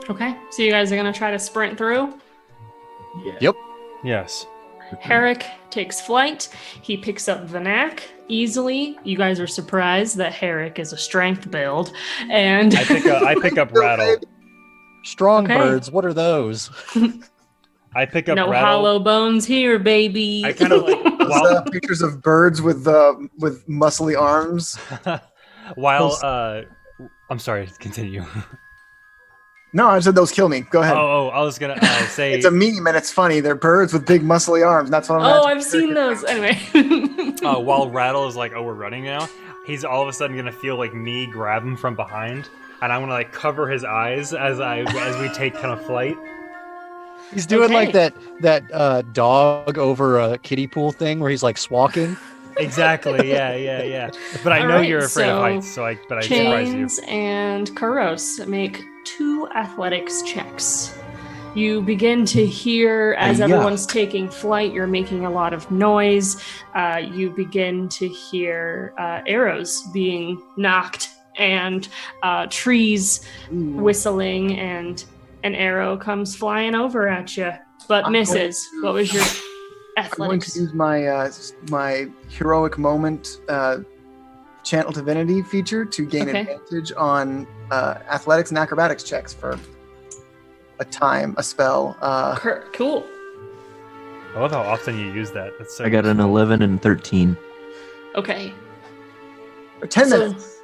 okay, so you guys are going to try to sprint through. Yeah. Yep. Yes. Herrick takes flight. He picks up Vanak easily. You guys are surprised that Herrick is a strength build. And I pick up Rattle. Strong Okay. birds, what are those? I pick up no Rattle. hollow bones here, baby. I kind of like Those, while pictures of birds with muscly arms. while I'm sorry. Continue. No, I said those kill me. Go ahead. I was gonna say It's a meme and it's funny. They're birds with big muscly arms. That's what I'm Oh, imagining. I've seen those. Anyway. while Rattle is like, oh, we're running now. He's all of a sudden gonna feel like me grab him from behind, and I'm gonna like cover his eyes as we take kind of flight. He's doing Okay. like that dog over a kiddie pool thing where he's like swalking. Exactly. Yeah. But I All know right, you're afraid of so heights, so I surprise you. Chains and Kuros make 2 athletics checks. You begin to hear, as Yeah. everyone's taking flight, you're making a lot of noise. You begin to hear arrows being knocked and trees whistling, and an arrow comes flying over at you, but I'm misses. What was your I'm going to athletics? use my my heroic moment channel divinity feature to gain Okay. advantage on athletics and acrobatics checks for a spell. Cool. I love how often you use that. That's so I got an 11 and 13. Okay. For 10 So, minutes.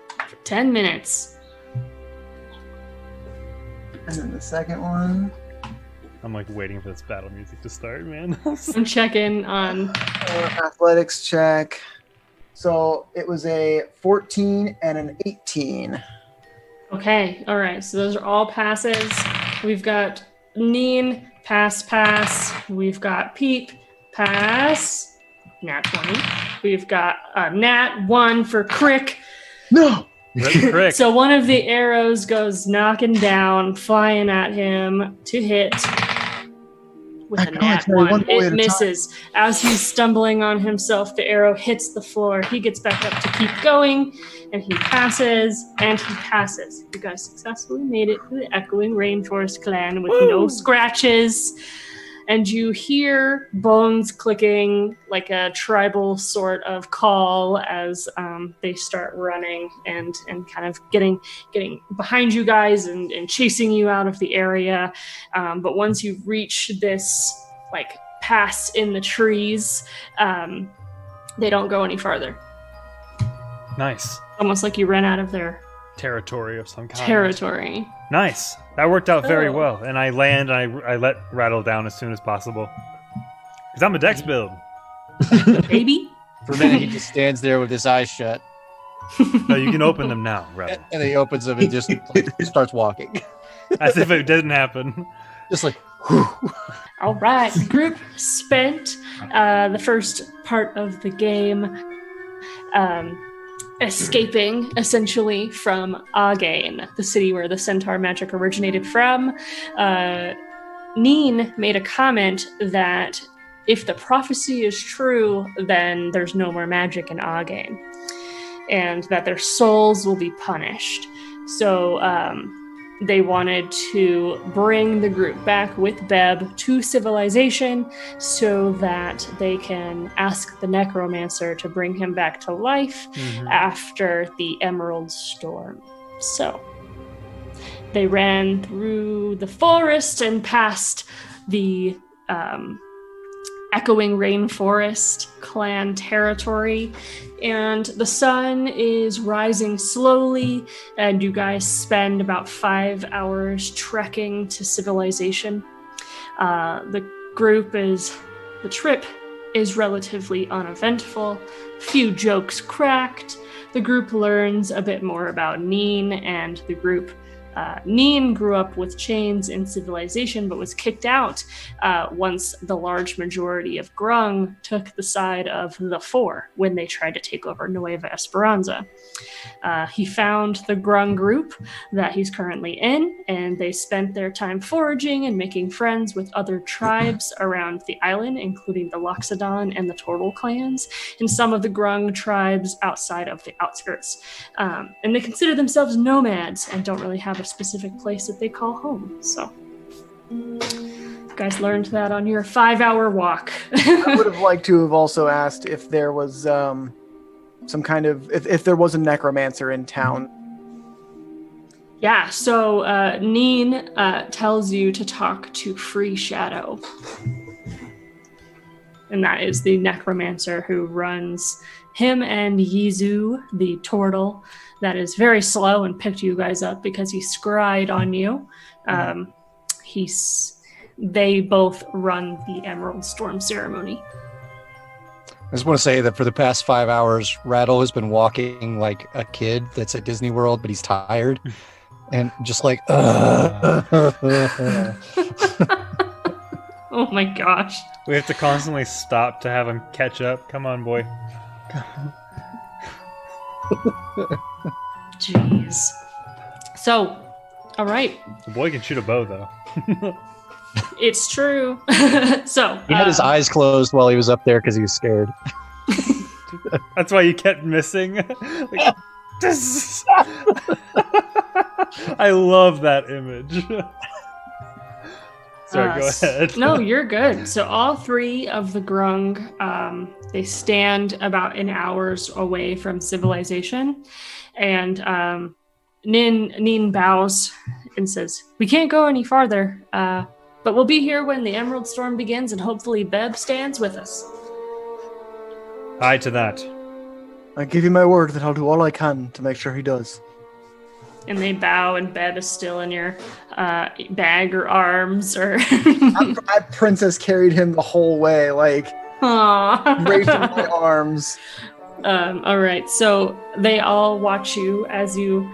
10 minutes. And then the second one. I'm like waiting for this battle music to start, man. I'm checking on. Athletics check. So it was a 14 and an 18. Okay, all right. So those are all passes. We've got Neen, pass. We've got Peep, pass. Nat 20. We've got Nat 1 for Crick. No! Crick. So one of the arrows goes knocking down, flying at him to hit. With I a can nat only carry 1, one boy at it a time. misses. As he's stumbling on himself, the arrow hits the floor. He gets back up to keep going, and he passes, and he passes. You guys successfully made it to the Echoing Rainforest clan with no Woo! scratches. And you hear bones clicking like a tribal sort of call as they start running and kind of getting behind you guys and chasing you out of the area. But once you reach this like pass in the trees, they don't go any farther. Nice. Almost like you ran out of their Territory of some kind. territory. Nice. That worked out very Oh. well. And I land and I let Rattle down as soon as possible. Because I'm a dex build. Baby? For a minute, he just stands there with his eyes shut, No, you can open them now, Rebel. and then he opens them and just like, starts walking. As if it didn't happen. Just like, whew. All right, the group spent the first part of the game escaping, essentially, from Again, the city where the centaur magic originated from. Neen made a comment that if the prophecy is true, then there's no more magic in Again, and that their souls will be punished. So they wanted to bring the group back with Beb to civilization so that they can ask the necromancer to bring him back to life after the Emerald Storm. So they ran through the forest and past the echoing rainforest clan territory, and the sun is rising slowly, and you guys spend about 5 hours trekking to civilization. The trip is relatively uneventful, few jokes cracked. The group learns a bit more about Neen and the group. Neen grew up with chains in civilization, but was kicked out once the large majority of Grung took the side of the Four when they tried to take over Nueva Esperanza. He found the Grung group that he's currently in, and they spent their time foraging and making friends with other tribes around the island, including the Loxodon and the Turtle clans, and some of the Grung tribes outside of the outskirts. And they consider themselves nomads and don't really have a specific place that they call home. So you guys learned that on your 5-hour walk. I would have liked to have also asked if there was some kind of if there was a necromancer in town. Yeah, so Neen tells you to talk to Free Shadow. And that is the necromancer who runs him and Yizu, the turtle, that is very slow and picked you guys up because he scryed on you. They both run the Emerald Storm ceremony. I just want to say that for the past 5 hours, Rattle has been walking like a kid that's at Disney World, but he's tired. And just like, Oh my gosh. We have to constantly stop to have him catch up. Come on, boy. Jeez. So, all right. The boy can shoot a bow, though. It's true. So he had his eyes closed while he was up there because he was scared. That's why you kept missing. Like, this. I love that image. Sorry, go ahead. No, you're good. So all three of the Grung, they stand about an hour's away from civilization, and Nin bows and says, "We can't go any farther, but we'll be here when the Emerald Storm begins, and hopefully Beb stands with us." Aye to that. I give you my word that I'll do all I can to make sure he does. And they bow, and Beb is still in your bag or arms, or I princess carried him the whole way, like Aww. raising my arms. All right, so they all watch you as you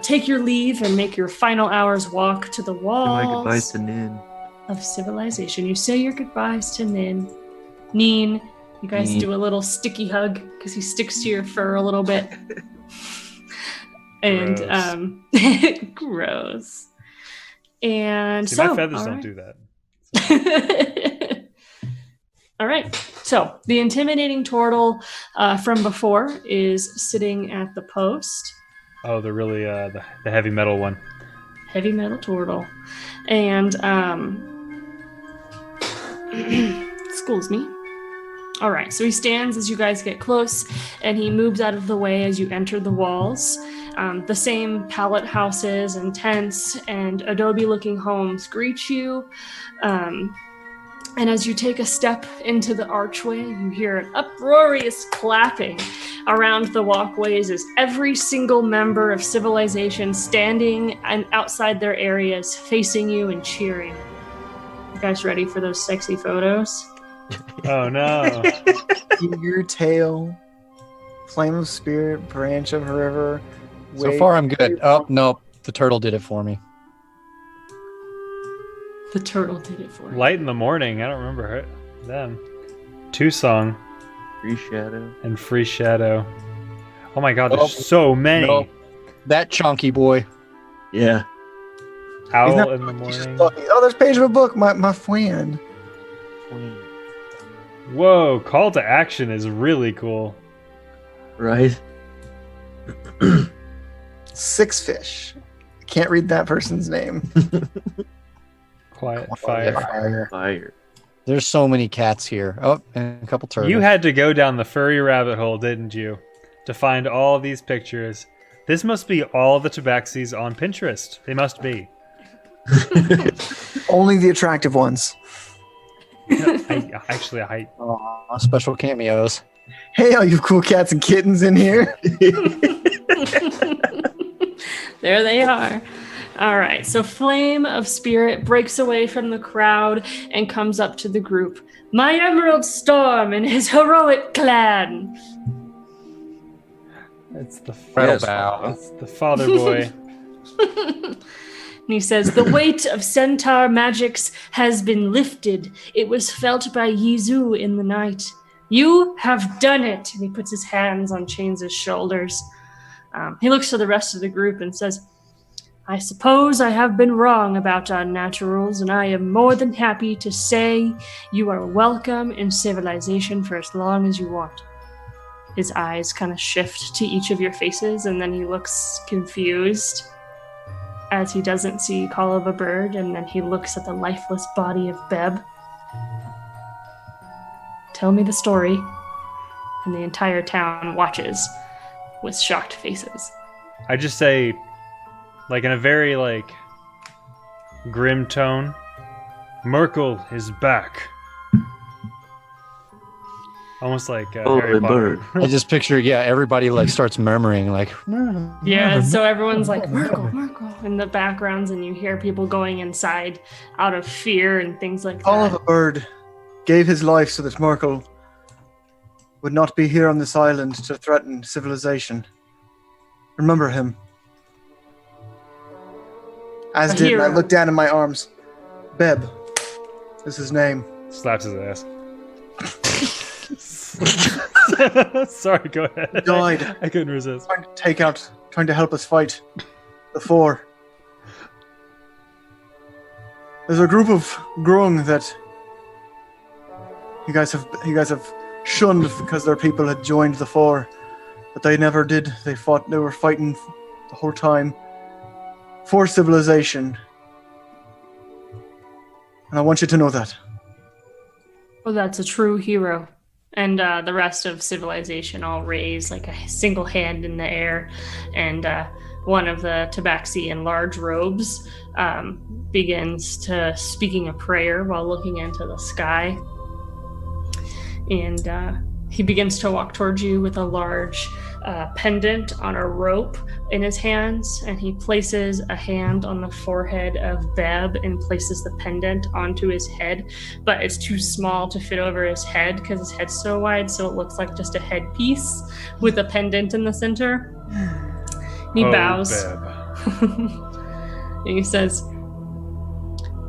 take your leave and make your final hour's walk to the Say my goodbyes walls to Nin. of civilization. You say your goodbyes to Neen. You guys Neen. do a little sticky hug because he sticks to your fur a little bit. And gross. And See, so my feathers all don't right. do that. All right. So the intimidating turtle from before is sitting at the post. Oh, the really the heavy metal one. Heavy metal turtle. And excuse me. All right. So he stands as you guys get close, and he moves out of the way as you enter the walls. The same pallet houses and tents and adobe-looking homes greet you. And as you take a step into the archway, you hear an uproarious clapping around the walkways as every single member of civilization standing and outside their areas facing you and cheering. You guys ready for those sexy photos? Oh no. Eager tail, flame of spirit, branch of river. So far, I'm good. Oh, nope. The turtle did it for me. The turtle did it for you. Light in the morning. I don't remember them. Two Song Free Shadow. and Free Shadow. Oh my god, there's Oh, so many. no. That chunky boy. Yeah. Owl not- in the He's just morning. lucky. Oh, there's a page of a book, my friend. Whoa, call to action is really cool. Right? Six fish. Can't read that person's name. Quiet Fire. Fire. Fire. There's so many cats here. Oh, and a couple turtles. You had to go down the furry rabbit hole, didn't you? To find all these pictures. This must be all the tabaxis on Pinterest. They must be. Only the attractive ones. I Aw, special cameos. Hey, all you cool cats and kittens in here. There they are. All right. So Flame of Spirit breaks away from the crowd and comes up to the group. My Emerald Storm and his heroic clan. it's the Rattle bow. It's the father boy. And he says, the weight of centaur magics has been lifted. It was felt by Yizu in the night. You have done it. And he puts his hands on Chains' shoulders. He looks to the rest of the group and says, I suppose I have been wrong about unnaturals, and I am more than happy to say you are welcome in civilization for as long as you want. His eyes kind of shift to each of your faces, and then he looks confused as he doesn't see Call of a Bird, and then he looks at the lifeless body of Beb. Tell me the story. And the entire town watches with shocked faces. I just say, like in a very grim tone, Merkel is back. Almost like Oh, Harry the Potter. bird. I just picture, everybody starts murmuring Yeah, so everyone's like, Merkel, Merkel, in the backgrounds, and you hear people going inside out of fear and things like All of that. a bird gave his life so that Merkel would not be here on this island to threaten civilization. Remember him. As A did, and I hero. looked down in my arms. Beb is his name. Slaps his ass. Sorry, go ahead. He died. I couldn't resist. Trying to help us fight the four. There's a group of Grung that you guys have shunned because their people had joined the four, but they never did. They were fighting the whole time for civilization. And I want you to know that. Oh, that's a true hero. And the rest of civilization all raise like a single hand in the air. And one of the tabaxi in large robes begins to speaking a prayer while looking into the sky. And he begins to walk towards you with a large pendant on a rope in his hands, and he places a hand on the forehead of Beb and places the pendant onto his head, but it's too small to fit over his head because his head's so wide, so it looks like just a headpiece with a pendant in the center. He bows. Beb. And he says,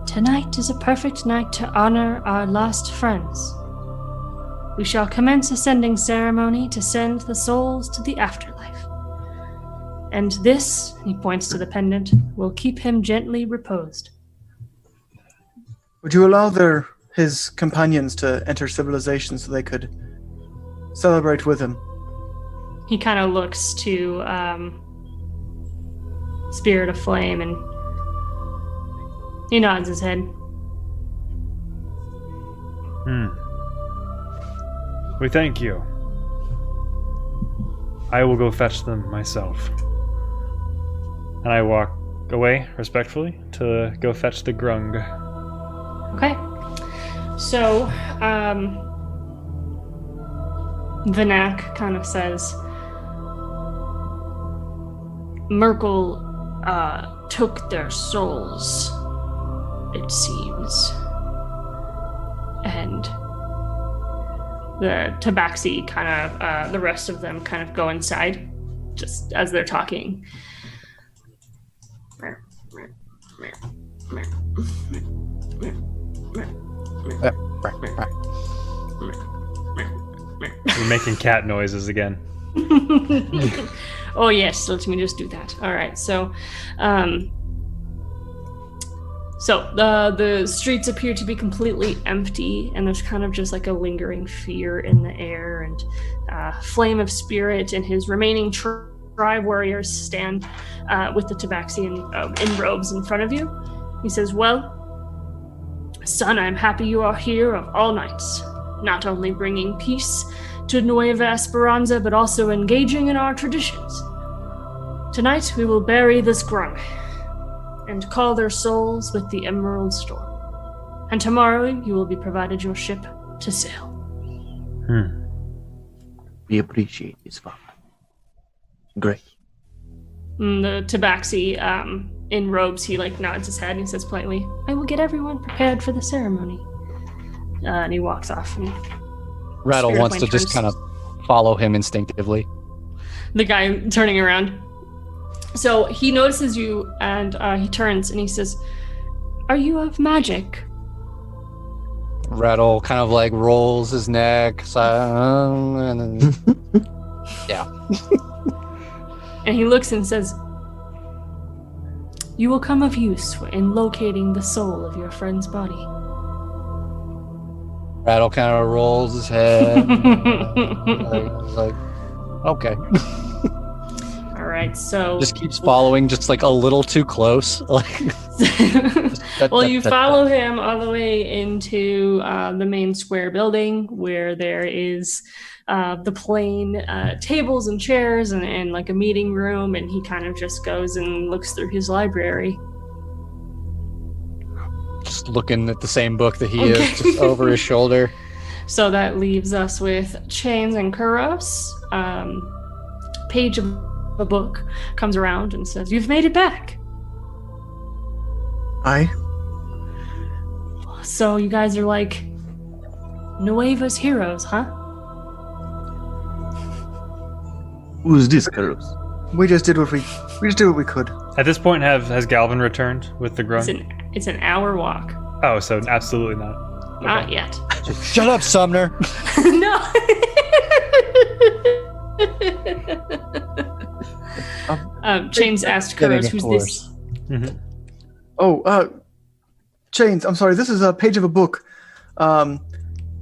tonight is a perfect night to honor our lost friends. We shall commence a sending ceremony to send the souls to the afterlife. And this, he points to the pendant, will keep him gently reposed. Would you allow his companions to enter civilization so they could celebrate with him? He kind of looks to Spirit of Flame and he nods his head. We thank you. I will go fetch them myself. And I walk away respectfully to go fetch the grung. Okay. So, Vinak kind of says, Merkel took their souls, it seems. And the tabaxi kind of, the rest of them kind of go inside just as they're talking. You're making cat noises again. Oh yes, let me just do that. All right, so the streets appear to be completely empty, and there's kind of just like a lingering fear in the air, and Flame of Spirit and his remaining tribe warriors stand with the tabaxi in robes in front of you. He says, "Well, son, I'm happy you are here of all nights, not only bringing peace to Nueva Esperanza, but also engaging in our traditions. Tonight we will bury this grung and call their souls with the Emerald Storm. And tomorrow you will be provided your ship to sail." We appreciate this, Father. Great. And the tabaxi in robes, he like nods his head and he says politely, "I will get everyone prepared for the ceremony." And he walks off. And Rattle Spirit wants to Point just turns- kind of follow him instinctively. The guy turning around. So he notices you and he turns and he says, "Are you of magic?" Rattle kind of like rolls his neck, and then And he looks and says, "You will come of use in locating the soul of your friend's body." Rattle kind of rolls his head. like, okay. All right, so Just keeps following, just like a little too close. Like, well, you follow him all the way into the main square building where there is the plain tables and chairs and like a meeting room, and he kind of just goes and looks through his library. just looking at the same book that he is, just over his shoulder. So that leaves us with Chains and Kuros. Page of a book comes around and says, "You've made it back." Aye. So you guys are like Nueva's heroes, huh? Who's this, Carlos? We just did what we could. At this point, has Galvin returned with the grunt? It's an hour walk. Oh, so absolutely not. Not yet. Shut up, Sumner. No. Chains asked Kidding, Kuros, of "Who's course. this?" Oh, Chains, I'm sorry. This is a page of a book.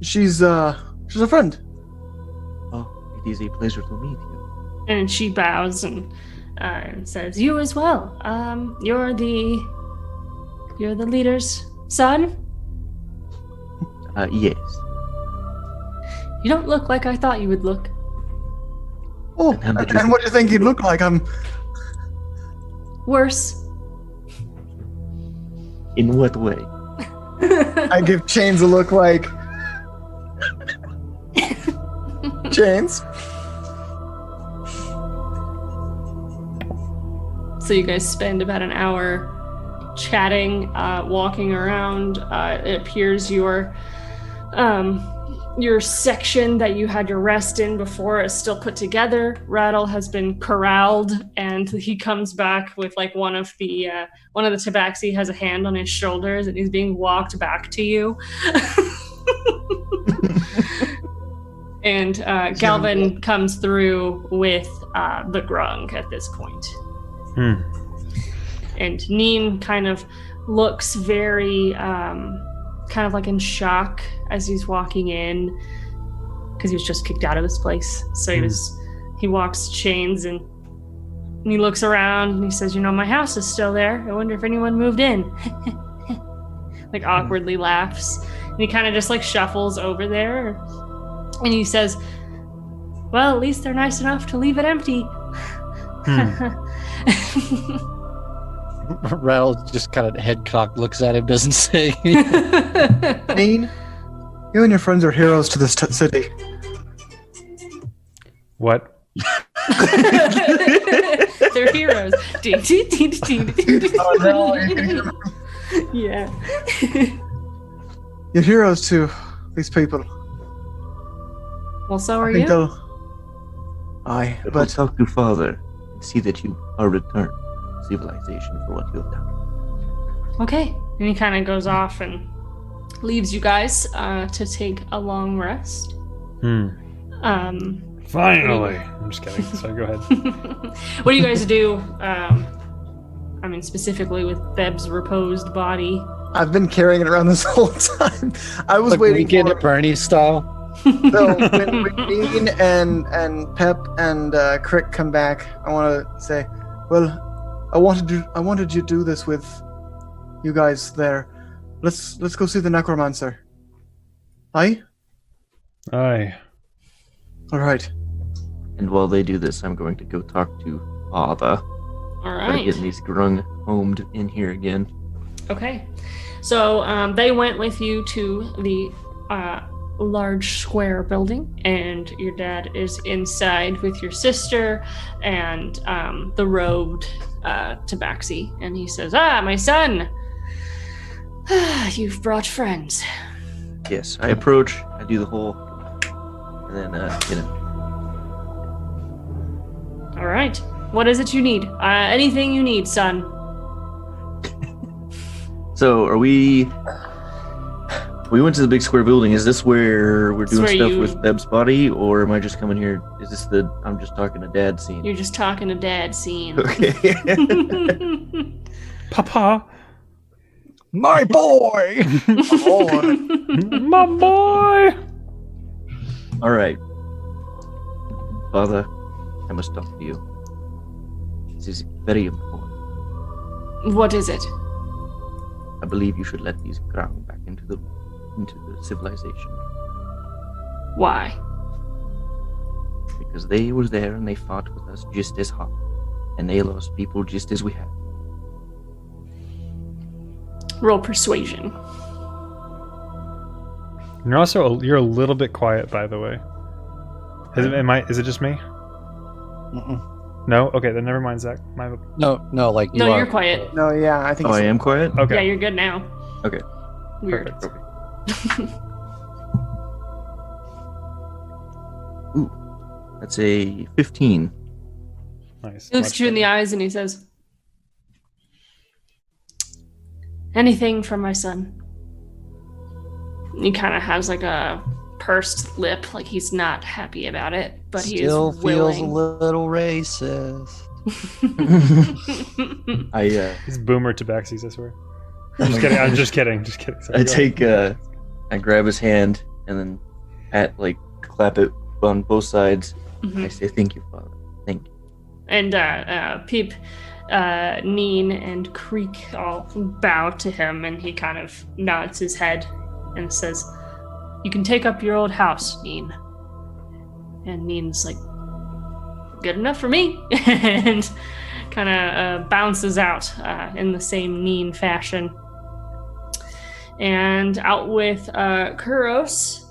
She's a friend. Oh, it is a pleasure to meet you. And she bows and says, "You as well. You're the leader's son. Yes. You don't look like I thought you would look." Oh, And how did and you- what do you think he'd look like? I'm Worse. In what way? I give Chains a look like Chains. So you guys spend about an hour chatting, walking around. It appears your section that you had your rest in before is still put together. Rattle has been corralled, and he comes back with like one of the tabaxi has a hand on his shoulders, and he's being walked back to you. And Galvin comes through with the grung at this point. And Neen kind of looks very kind of like in shock as he's walking in, because he was just kicked out of this place. So he walks Chains and he looks around and he says, "My house is still there. I wonder if anyone moved in." Like awkwardly laughs. And he kind of just like shuffles over there. And he says, "Well, at least they're nice enough to leave it empty." Rattle just kind of head cocked looks at him, doesn't say. Neen, you and your friends are heroes to this city. What? They're heroes. Ding, ding, ding, ding, ding, ding. Oh no! Yeah. You're heroes to these people. Well, so are I think you. they'll. Aye, But but talk to Father and see that you are returned to civilization for what you have done. Okay. And he kind of goes off and leaves you guys to take a long rest. Finally. I'm just kidding. Sorry, go ahead. What do you guys do? I mean, specifically with Beb's reposed body. I've been carrying it around this whole time. I was Like waiting Weekend for at Bernie's style. So when Dean and Pep and Crick come back, I want to say, well, I wanted you to do this with you guys there. Let's go see the necromancer. Aye? Aye. All right. And while they do this, I'm going to go talk to Father. All Try to right. get these grung homed in here again. Okay. So they went with you to the large square building, and your dad is inside with your sister and the robed Tabaxi. And he says, my son, you've brought friends. Yes, I approach, I do the whole, and then, All right. What is it you need? Anything you need, son. So, are we went to the big square building. Is this where we're doing where stuff you- with Beb's body, or am I just coming here? Is this the I'm just talking to Dad scene? You're just talking to dad scene. Okay. Papa. My boy. My boy. All right. Father, I must talk to you. This is very important. What is it? I believe you should let these ground back into the civilization, Why? because they were there and they fought with us just as hard, and they lost people just as we have. Roll persuasion. You're a little bit quiet, by the way. Is it just me? Mm-mm. No? Okay, then never mind, Zach. No, like you No, are. you're quiet. No, yeah, I think Oh, I so. am quiet. Okay. Yeah, you're good now. Okay. Weird. Perfect. Ooh, that's a 15. Nice. He looks at you in the eyes and he says, anything from my son. He kind of has like a pursed lip, like he's not happy about it, but he Still is feels a willing. little racist. He's boomer tabaxis, I swear. I'm just kidding. Sorry, I go take I grab his hand and then clap it on both sides. Mhm. I say, "Thank you, Father. Thank you." And Peep, Neen, and Creek all bow to him, and he kind of nods his head and says, you can take up your old house, Neen. And Neen's like, good enough for me, and kind of bounces out in the same Neen fashion. And out with Kuros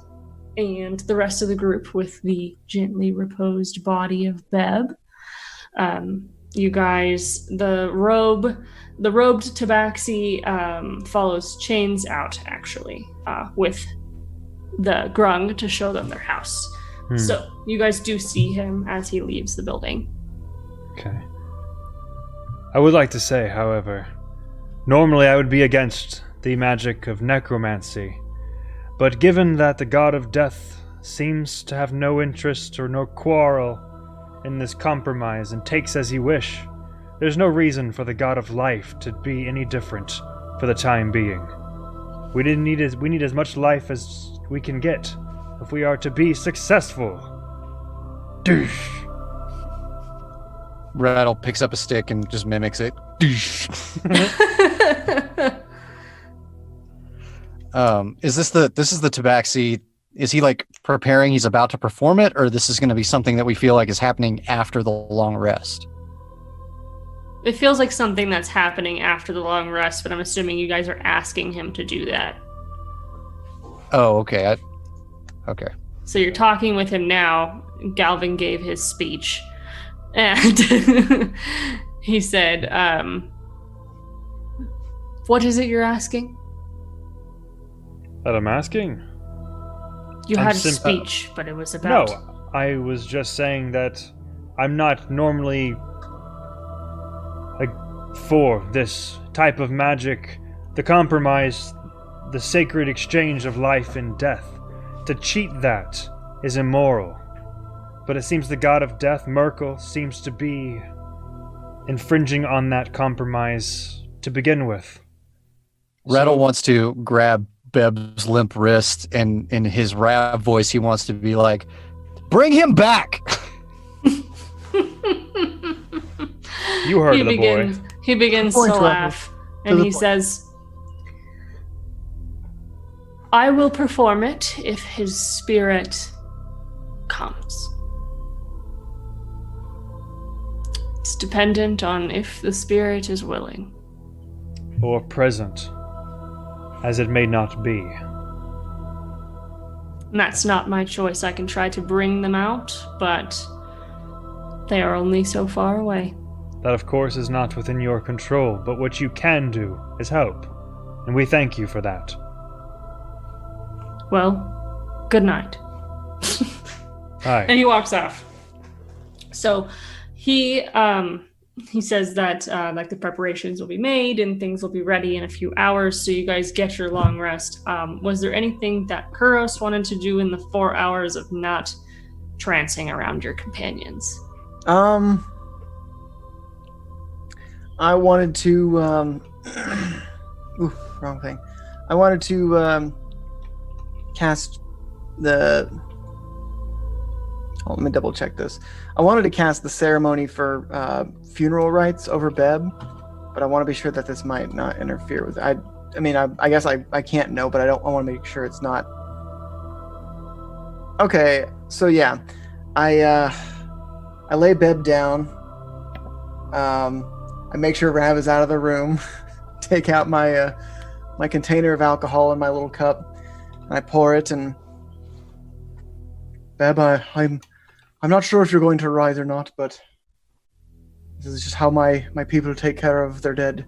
and the rest of the group with the gently reposed body of Beb. You guys, the robed Tabaxi follows Chains out, actually, with the grung to show them their house. So you guys do see him as he leaves the building. Okay. I would like to say, however, normally I would be against the magic of necromancy, but given that the god of death seems to have no interest or no quarrel in this compromise and takes as he wish, there's no reason for the god of life to be any different for the time being. We need as much life as we can get if we are to be successful. Douche. Rattle picks up a stick and just mimics it. This is the Tabaxi. Is he like preparing? He's about to perform it, or this is going to be something that we feel like is happening after the long rest? It feels like something that's happening after the long rest, but I'm assuming you guys are asking him to do that. Oh, okay. Okay. So you're talking with him now. Galvin gave his speech, and he said, what is it you're asking? That I'm asking? You I'm had a simp- speech, but it was about... No, I was just saying that I'm not normally like for this type of magic, the compromise, the sacred exchange of life and death. To cheat that is immoral. But it seems the god of death, Merkel, seems to be infringing on that compromise to begin with. Rattle wants to grab Beb's limp wrist, and in his rap voice, he wants to be like, "Bring him back!" You heard of the boy. He begins to Point, Rattle. laugh, and the he point. says, I will perform it if his spirit comes. It's dependent on if the spirit is willing. Or present, as it may not be. And that's not my choice. I can try to bring them out, but they are only so far away. That, of course, is not within your control, but what you can do is help. And we thank you for that. Well, good night. Hi. And he walks off. So he says that like the preparations will be made and things will be ready in a few hours, so you guys get your long rest. Was there anything that Kuros wanted to do in the 4 hours of not trancing around your companions? I wanted to wrong thing. I wanted to cast the let me double check this. I wanted to cast the ceremony for funeral rites over Beb, but I want to be sure that this might not interfere with it. I guess I can't know, but I want to make sure it's not. Okay, so yeah. I lay Beb down. I make sure Rav is out of the room. Take out my my container of alcohol in my little cup, and I pour it. And Beb, I'm not sure if you're going to rise or not, but this is just how my people take care of their dead.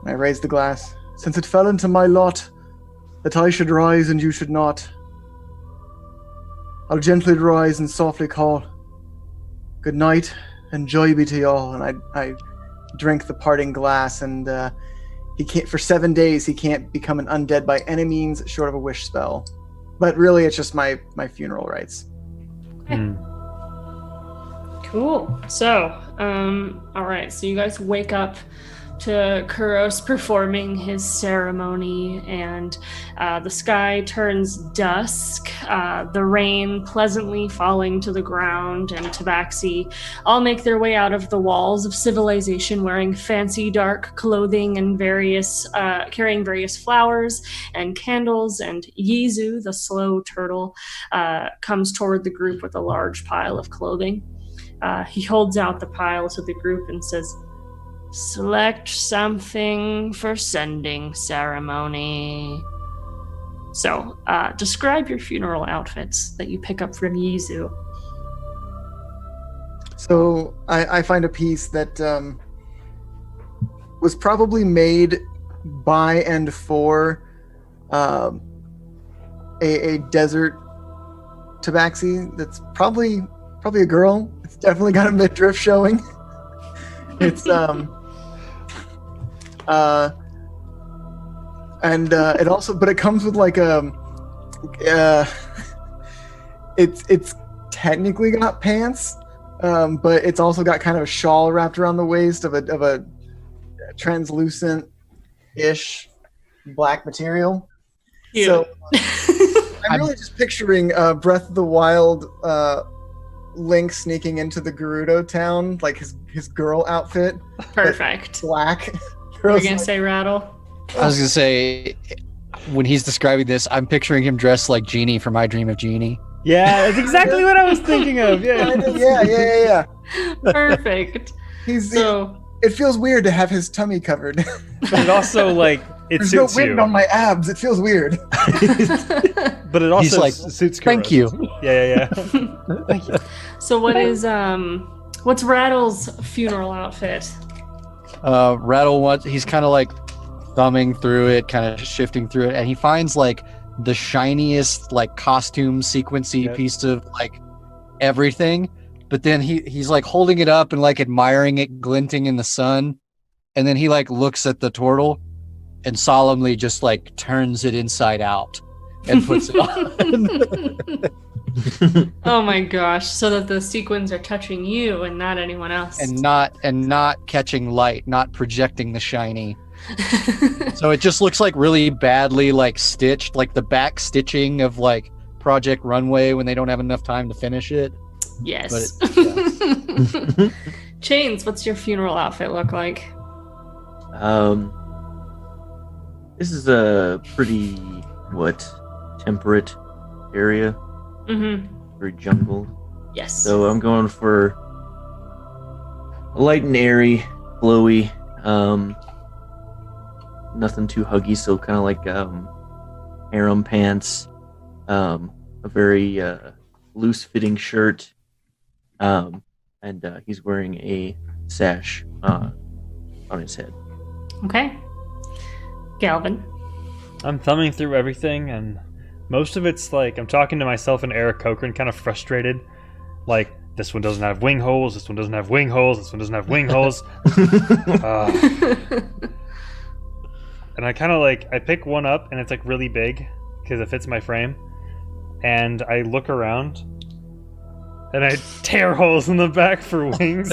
And I raise the glass. Since it fell into my lot that I should rise and you should not, I'll gently rise and softly call, good night and joy be to y'all. And I drink the parting glass, and he can't, for 7 days, he can't become an undead by any means short of a wish spell. But really, it's just my funeral rites. Cool. So, all right. So you guys wake up to Kuros performing his ceremony, and the sky turns dusk, the rain pleasantly falling to the ground, and Tabaxi all make their way out of the walls of civilization wearing fancy dark clothing and carrying various flowers and candles, and Yizu, the slow turtle, comes toward the group with a large pile of clothing. He holds out the pile to the group and says, select something for sending ceremony. So, describe your funeral outfits that you pick up from Yizu. So I find a piece that was probably made by and for a desert tabaxi that's probably a girl. It's definitely got a midriff showing. It's it also, but it comes with like it's technically got pants, but it's also got kind of a shawl wrapped around the waist of a translucent-ish black material. Cute. So I'm really just picturing Breath of the Wild Link sneaking into the Gerudo town, like his girl outfit. Perfect. Black. We're gonna say Rattle. I was gonna say, when he's describing this, I'm picturing him dressed like Genie from I Dream of Genie. Yeah, that's exactly what I was thinking of. Yeah. Yeah. Perfect. It feels weird to have his tummy covered. But it also, like, it There's suits no wind you. on my abs. It feels weird. But it also He's like, suits thank Kuros. you. Yeah. Thank you. So what is what's Rattle's funeral outfit? Rattle he's kind of like thumbing through it, kind of shifting through it, and he finds like the shiniest like costume sequency Yep. piece of like everything, but then he's like holding it up and like admiring it glinting in the sun, and then he like looks at the turtle and solemnly just like turns it inside out and puts it on. Oh my gosh! So that the sequins are touching you and not anyone else. and not catching light, not projecting the shiny. So it just looks like really badly like stitched, like the back stitching of like Project Runway when they don't have enough time to finish it. Yes. But Chains, what's your funeral outfit look like? This is a pretty temperate area, very jungle. Yes. So I'm going for light and airy, flowy. Nothing too huggy, so kind of like harem pants, a very loose-fitting shirt, and he's wearing a sash on his head. Okay. Galvin. I'm thumbing through everything, and most of it's like I'm talking to myself and Eric Cochran, kind of frustrated. Like, this one doesn't have wing holes, this one doesn't have wing holes, this one doesn't have wing holes. And I kind of like, I pick one up, and it's like really big, because it fits my frame. And I look around, and I tear holes in the back for wings.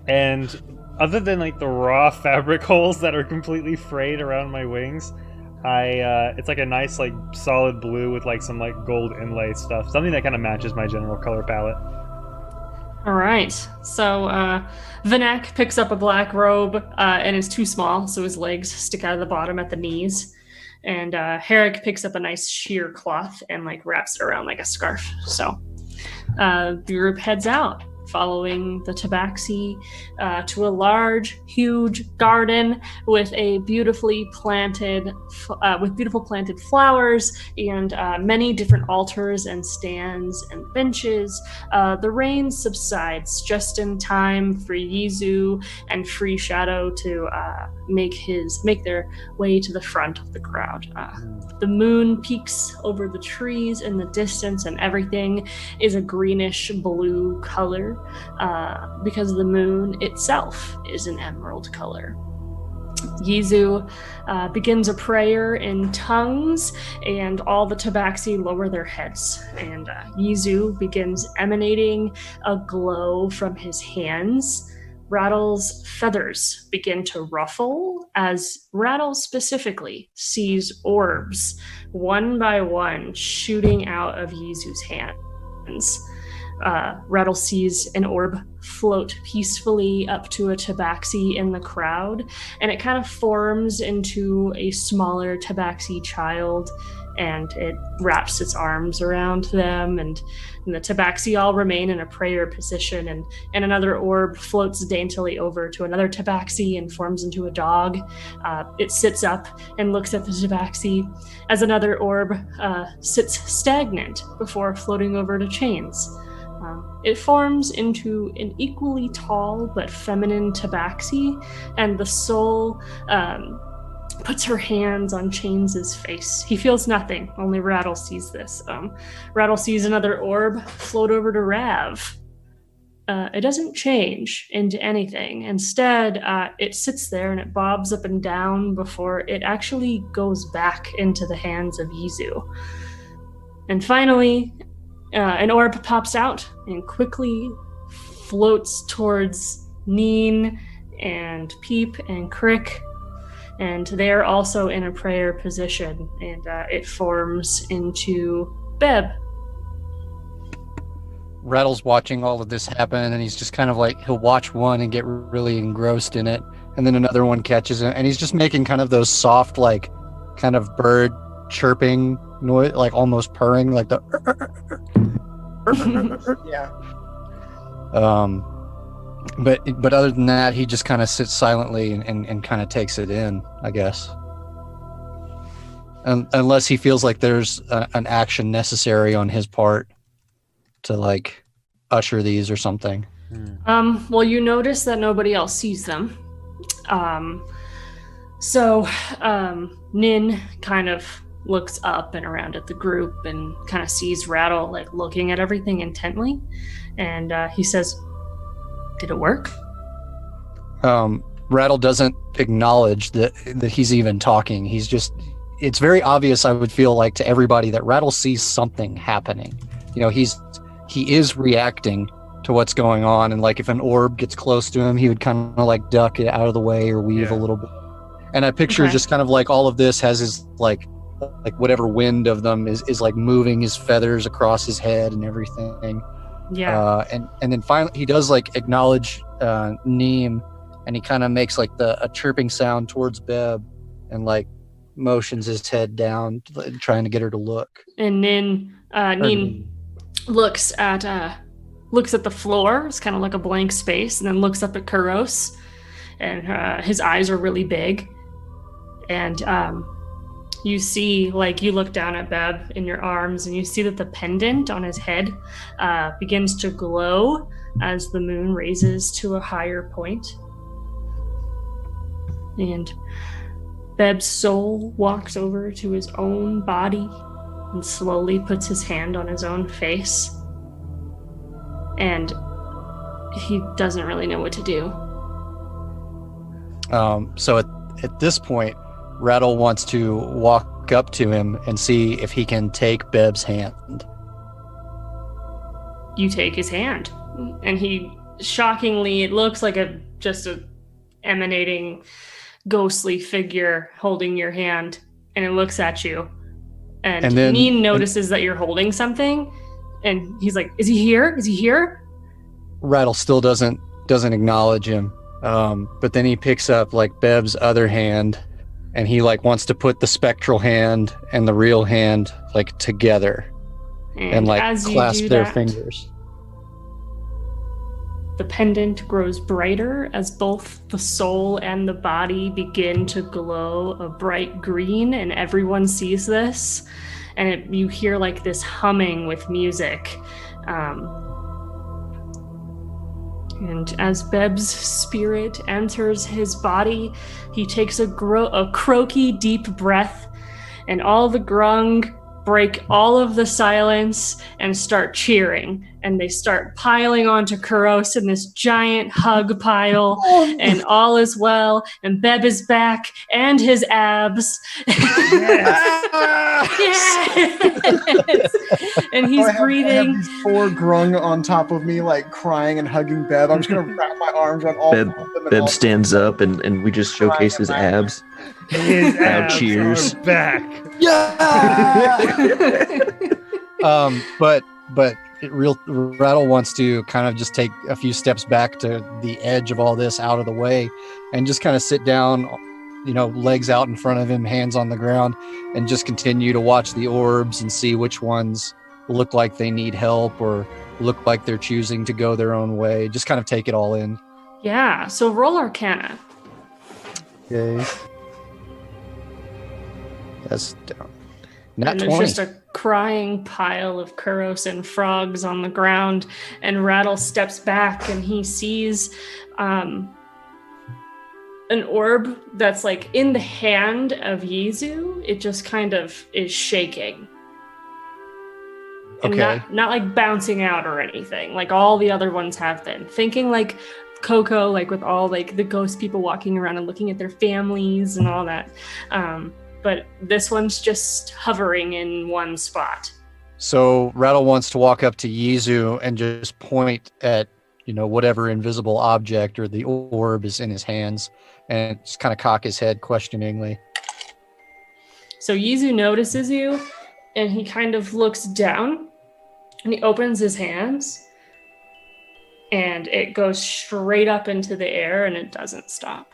And other than like the raw fabric holes that are completely frayed around my wings, it's like a nice like solid blue with like some like gold inlay stuff, something that kind of matches my general color palette. All right. So Vinak picks up a black robe, and it's too small, so his legs stick out of the bottom at the knees. And Herrick picks up a nice sheer cloth and like wraps it around like a scarf. So the group heads out, following the tabaxi to a large, huge garden with beautiful planted flowers and many different altars and stands and benches. The rain subsides just in time for Yizu and Free Shadow to make their way to the front of the crowd. The moon peeks over the trees in the distance, and everything is a greenish blue color. Because the moon itself is an emerald color. Yizu begins a prayer in tongues, and all the tabaxi lower their heads. And Yizu begins emanating a glow from his hands. Rattle's feathers begin to ruffle as Rattle specifically sees orbs, one by one, shooting out of Yizu's hands. Rattle sees an orb float peacefully up to a tabaxi in the crowd, and it kind of forms into a smaller tabaxi child, and it wraps its arms around them, and the tabaxi all remain in a prayer position, and another orb floats daintily over to another tabaxi and forms into a dog. It sits up and looks at the tabaxi as another orb sits stagnant before floating over to Chains. It forms into an equally tall but feminine tabaxi, and the soul puts her hands on Chains' face. He feels nothing, only Rattle sees this. Rattle sees another orb float over to Rav. It doesn't change into anything. Instead, it sits there and it bobs up and down before it actually goes back into the hands of Yizu. And finally, an orb pops out and quickly floats towards Neen and Peep and Crick, and they're also in a prayer position, and it forms into Beb. Rattle's watching all of this happen, and he's just kind of like, he'll watch one and get really engrossed in it, and then another one catches him, and he's just making kind of those soft, like, kind of bird chirping noise, like almost purring, like the Yeah. But other than that, he just kind of sits silently and kind of takes it in, I guess. Unless he feels like there's an action necessary on his part to like usher these or something. Well, you notice that nobody else sees them. So, Nin kind of looks up and around at the group and kind of sees Rattle like looking at everything intently, and he says, "Did it work?" Rattle doesn't acknowledge that he's even talking. He's just, it's very obvious, I would feel like, to everybody that Rattle sees something happening. You know, he is reacting to what's going on, and like if an orb gets close to him, he would kind of like duck it out of the way or weave a little bit. And I picture just kind of like all of this has his like whatever wind of them is like moving his feathers across his head and everything. Yeah. And then finally he does like acknowledge Neem, and he kind of makes like a chirping sound towards Beb and like motions his head down, trying to get her to look. And Nin looks at the floor. It's kind of like a blank space, and then looks up at Kuros, and his eyes are really big. And you see, like, you look down at Beb in your arms, and you see that the pendant on his head begins to glow as the moon raises to a higher point. And Beb's soul walks over to his own body and slowly puts his hand on his own face. And he doesn't really know what to do. So at this point, Rattle wants to walk up to him and see if he can take Beb's hand. You take his hand, and he shockingly, it looks like just a emanating ghostly figure holding your hand, and it looks at you. And then Neen notices that you're holding something, and he's like, "Is he here? Is he here?" Rattle still doesn't acknowledge him. But then he picks up like Beb's other hand, and he like wants to put the spectral hand and the real hand like together and like clasp their fingers. The pendant grows brighter as both the soul and the body begin to glow a bright green, and everyone sees this, and you hear like this humming with music. And as Beb's spirit enters his body, he takes a croaky deep breath, and all the grung break all of the silence and start cheering. And they start piling onto Kuros in this giant hug pile, and all is well, and Beb is back, and his abs. Yes! Yes! And he's breathing. I have these 4 grung on top of me, like crying and hugging Beb. I'm just going to wrap my arms around all of them. Beb stands up, and we just showcase his abs. His abs cheers. are back. Yeah. But Rattle wants to kind of just take a few steps back to the edge of all this, out of the way, and just kind of sit down, you know, legs out in front of him, hands on the ground, and just continue to watch the orbs and see which ones look like they need help or look like they're choosing to go their own way. Just kind of take it all in. Yeah, so roll Arcana. Okay. That's down. And there's just a crying pile of Kuros and frogs on the ground, and Rattle steps back and he sees an orb that's like in the hand of Yizu. It just kind of is shaking. And not like bouncing out or anything, like all the other ones have been. Thinking like Coco, like with all like the ghost people walking around and looking at their families and all that. But this one's just hovering in one spot. So Rattle wants to walk up to Yizu and just point at, you know, whatever invisible object or the orb is in his hands, and just kind of cock his head questioningly. So Yizu notices you, and he kind of looks down, and he opens his hands, and it goes straight up into the air, and it doesn't stop.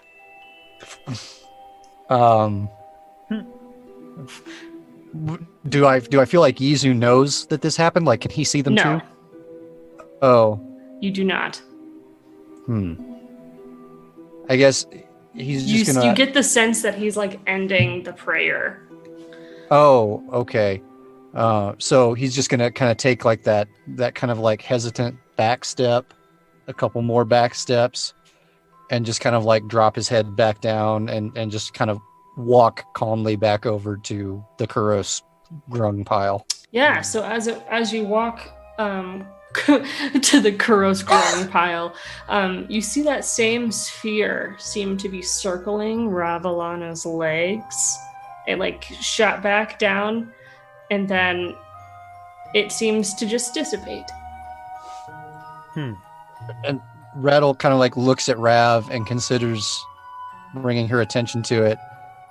Do I feel like Yizu knows that this happened? Like, can he see them too? Oh. You do not. I guess he's just gonna... You get the sense that he's like ending the prayer. Oh, okay. So he's just gonna kind of take like that kind of like hesitant back step, a couple more back steps, and just kind of like drop his head back down and just kind of walk calmly back over to the Kuros grung pile. Yeah, so as you walk to the Kuros growing pile, you see that same sphere seem to be circling Ravellana's legs. It like shot back down, and then it seems to just dissipate. And Rattle kind of like looks at Rav and considers bringing her attention to it,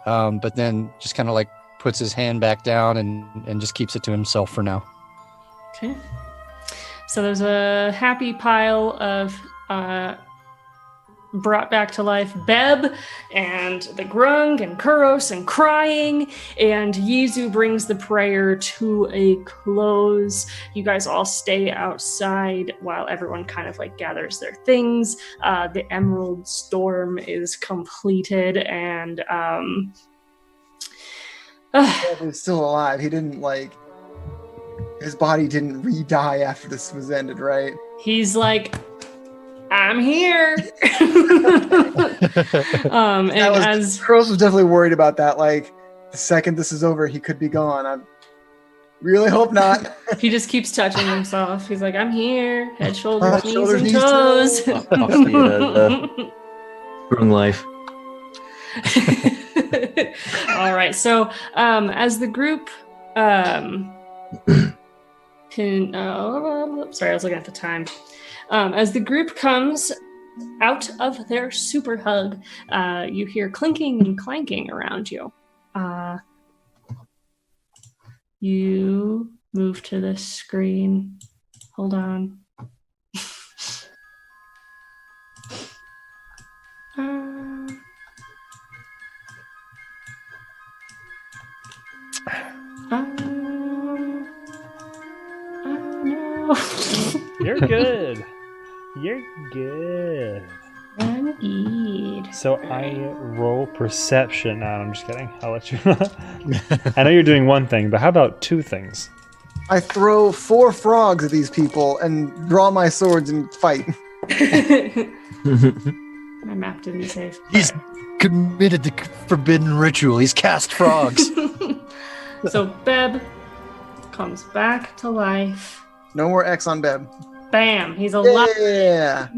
but then just kind of like puts his hand back down and just keeps it to himself for now. Okay. So there's a happy pile of brought back to life Beb and the Grung and Kuros and crying, and Yizu brings the prayer to a close. You guys all stay outside while everyone kind of like gathers their things. The Emerald Storm is completed, and He's still alive. He didn't like. His body didn't re-die after this was ended, right? he's like, I'm here. And as Kuros was definitely worried about that. Like, the second this is over, he could be gone. I really hope not. he just keeps touching himself. He's like, I'm here. Head, shoulders, Head, knees, shoulders, and knees, toes. Grung life. All right. So, as the group, sorry, I was looking at the time. As the group comes out of their super hug, you hear clinking and clanking around you. You move to the screen. Hold on. No. You're good. You're good. I'm good. So I roll perception. No, I'm just kidding. I'll let you. I know you're doing one thing, but how about two things? I throw 4 frogs at these people and draw my swords and fight. My map didn't save. He's committed the forbidden ritual. He's cast frogs. So Beb comes back to life. No more X on Beb. Bam! He's alive. Yeah.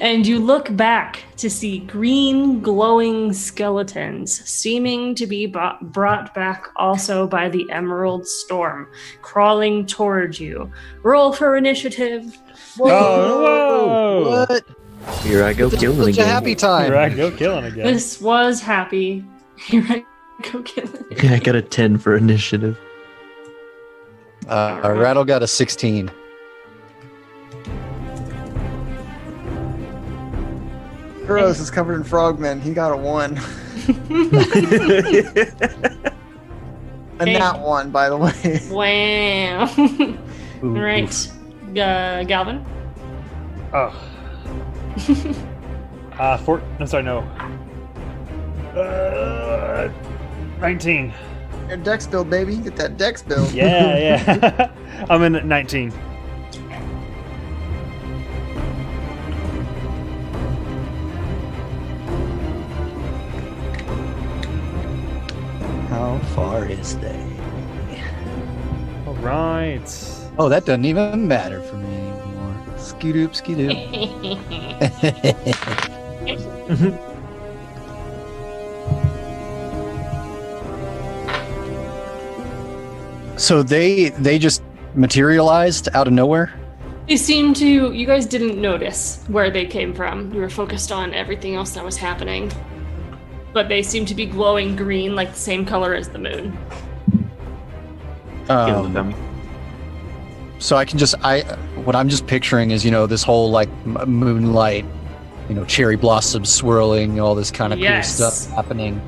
And you look back to see green glowing skeletons seeming to be brought back also by the Emerald Storm, crawling towards you. Roll for initiative. Whoa! What? Here I go killing Such a again. happy time. Here I go killing again. This was happy. Here I go killing. I got a 10 for initiative. Rattle got a 16. Kuros is covered in frogmen. He got a 1. And that one, by the way. Wow. Ooh, Right. Galvin? Oh. 4. No, sorry, no. 19. Your dex build, baby. Get that dex build. Yeah. I'm in at 19. How far is they? All right. Oh, that doesn't even matter for me anymore. Skidoop, skidoop. So they just materialized out of nowhere? They seem to, you guys didn't notice where they came from. You were focused on everything else that was happening. But they seem to be glowing green, like the same color as the moon. Killing them. So I can what I'm just picturing is, this whole like moonlight, cherry blossoms swirling, all this kind of Yes. cool stuff happening.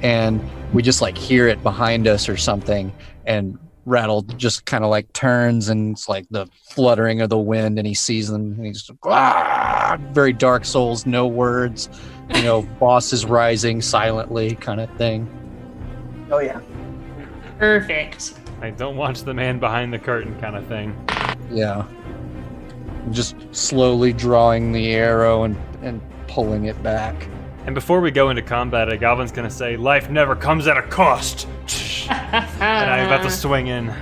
And we just like hear it behind us or something. And Rattle just kind of like turns and it's like the fluttering of the wind and he sees them and he's very dark souls, no words, boss is rising silently kind of thing. Oh, yeah. Perfect. I don't watch the man behind the curtain kind of thing. Yeah. just slowly drawing the arrow and pulling it back. And before we go into combat, Galvin's gonna say, "Life never comes at a cost." And I'm about to swing in.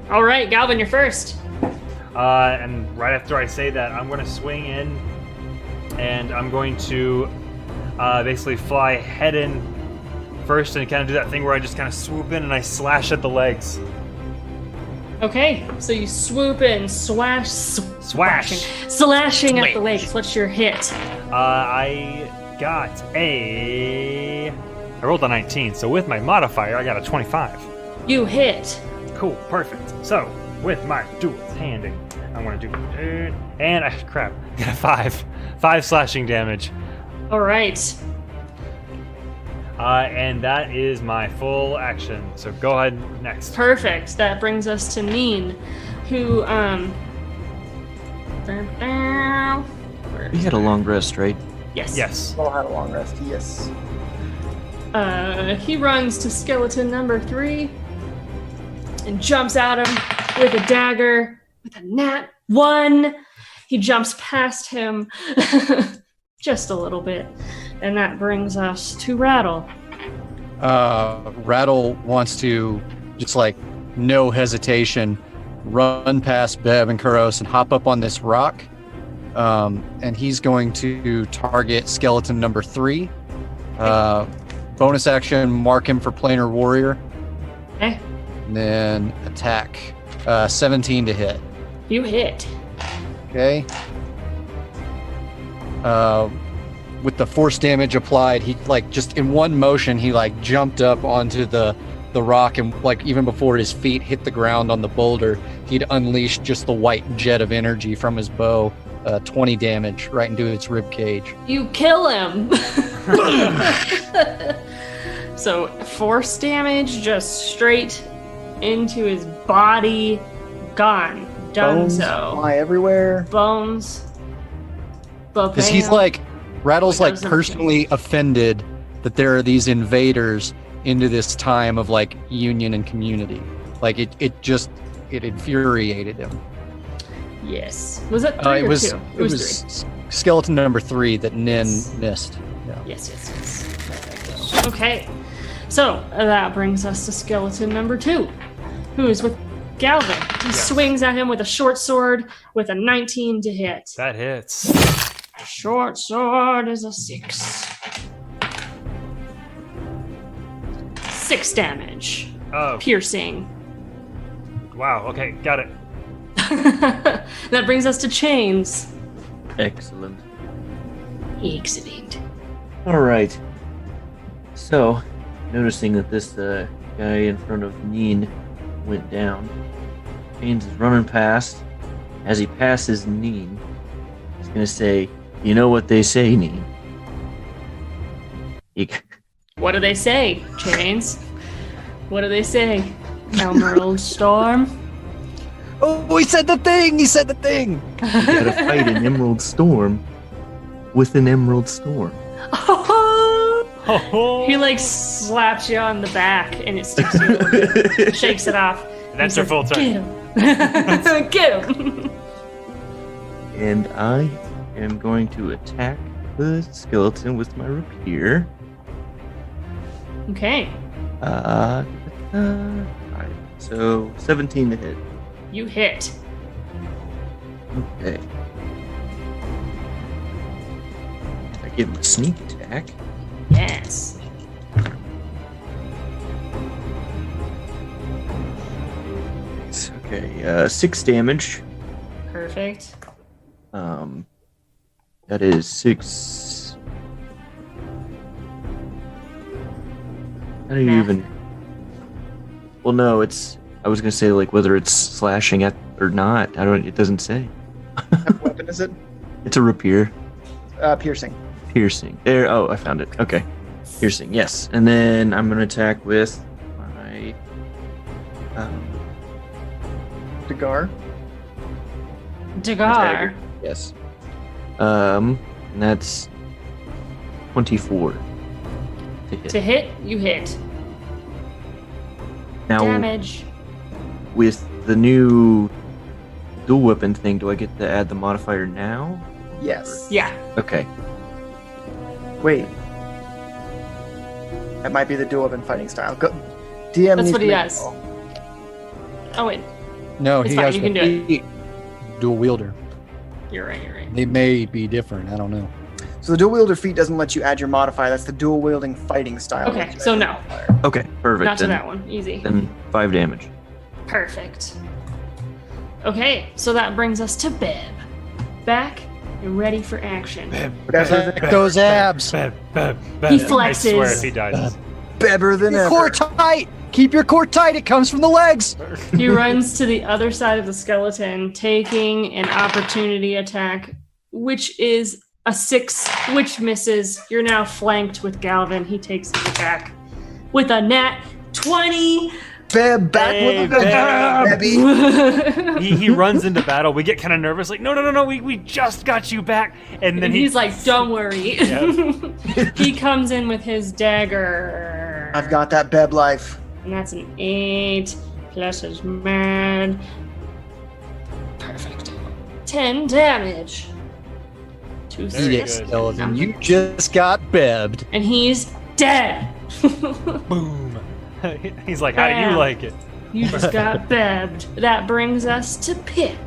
All right, Galvin, you're first. And right after I say that, I'm gonna swing in, and I'm going to basically fly head in first, and kind of do that thing where I just kind of swoop in and I slash at the legs. Okay, so you swoop in, slashing at the legs. What's your hit? I rolled a 19, so with my modifier, I got a 25. You hit. Cool, perfect. So, with my dual handing, I'm gonna do, and I got a 5 slashing damage. All right. And that is my full action. So go ahead next. Perfect. That brings us to Neen, who We had a long rest, right? Yes. Yes. All had a long rest. Yes. He runs to skeleton number 3 and jumps at him with a dagger with a nat 1. He jumps past him just a little bit, and that brings us to Rattle. Rattle wants to just like no hesitation run past Beb and Kuros and hop up on this rock. And he's going to target skeleton number 3. Bonus action, mark him for planar warrior. Okay. And then attack. 17 to hit. You hit. Okay. With the force damage applied, he like just in one motion, he like jumped up onto the rock, and like even before his feet hit the ground on the boulder, he'd unleashed just the white jet of energy from his bow. 20 damage right into its rib cage. You kill him. So force damage just straight into his body. Gone. Bones Donezo. fly everywhere. Bones. Because he's like, Rattle's like Doesn't- personally offended that there are these invaders into this time of like union and community. Like it infuriated him. Yes. Was it 3 or 2? It was skeleton number 3 that Nin missed. Yeah. Yes. Perfect. Okay. So that brings us to skeleton number 2, who is with Galvin. He swings at him with a short sword with a 19 to hit. That hits. Short sword is a 6. 6 damage. Oh, Piercing. wow. Okay, got it. That brings us to Chains. Excellent. Excellent. All right. So, noticing that this guy in front of Neen went down, Chains is running past. As he passes Neen, he's gonna say, "You know what they say, Neen." What do they say, Chains? What do they say? Emerald Storm? Oh, he said the thing! He said the thing! You gotta fight an Emerald Storm with an Emerald Storm. He like slaps you on the back and it sticks you a little bit, shakes it off. That's your full turn. Get him! Get him! And I am going to attack the skeleton with my rapier. Okay, Alright, so 17 to hit. you hit. Okay. I give him a sneak attack. Yes. Okay, 6 damage. Perfect. That is 6. How do you Math. even? Well, no, it's. I was gonna say like whether it's slashing at or not. I don't. It doesn't say. What weapon is it? It's a rapier. Piercing. Piercing. There. Oh, I found it. Okay. Piercing. Yes. And then I'm gonna attack with my. Dagar. Dagar. Yes. And that's 24 to hit. To hit, you hit. Now, Damage. with the new dual weapon thing, do I get to add the modifier now? Yes. Yeah. Okay. Wait. That might be the dual weapon fighting style. DM That's needs what to he make a does. roll. Oh wait, No, It's he fine, has you can do the dual wielder. you're right. They may be different. I don't know. So the dual wielder feat doesn't let you add your modifier. That's the dual wielding fighting style. Okay, Let you so add your no. modifier. Okay, perfect. Not to then, that one. Easy. Then 5 damage. Perfect. Okay, so that brings us to Bib. Back and ready for action. Back those abs. He I flexes. swear if he dies. Better than Your ever. core tight. Keep your core tight. It comes from the legs. He runs to the other side of the skeleton, taking an opportunity attack, which is a 6, which misses. You're now flanked with Galvin. He takes his attack with a nat 20. Beb, back Hey, with the Beb. baby. He runs into battle. We get kind of nervous, like, no, we just got you back. And then And he's like, don't worry. Yeah. He comes in with his dagger. I've got that Beb life. And that's an 8 plus his mad. Perfect. 10 damage. To Very Eat good. it, Skeleton. skeleton. You just got bebbed. And he's dead. boom. He's like, how do you Bam. like it? You just got bebbed. That brings us to Pip,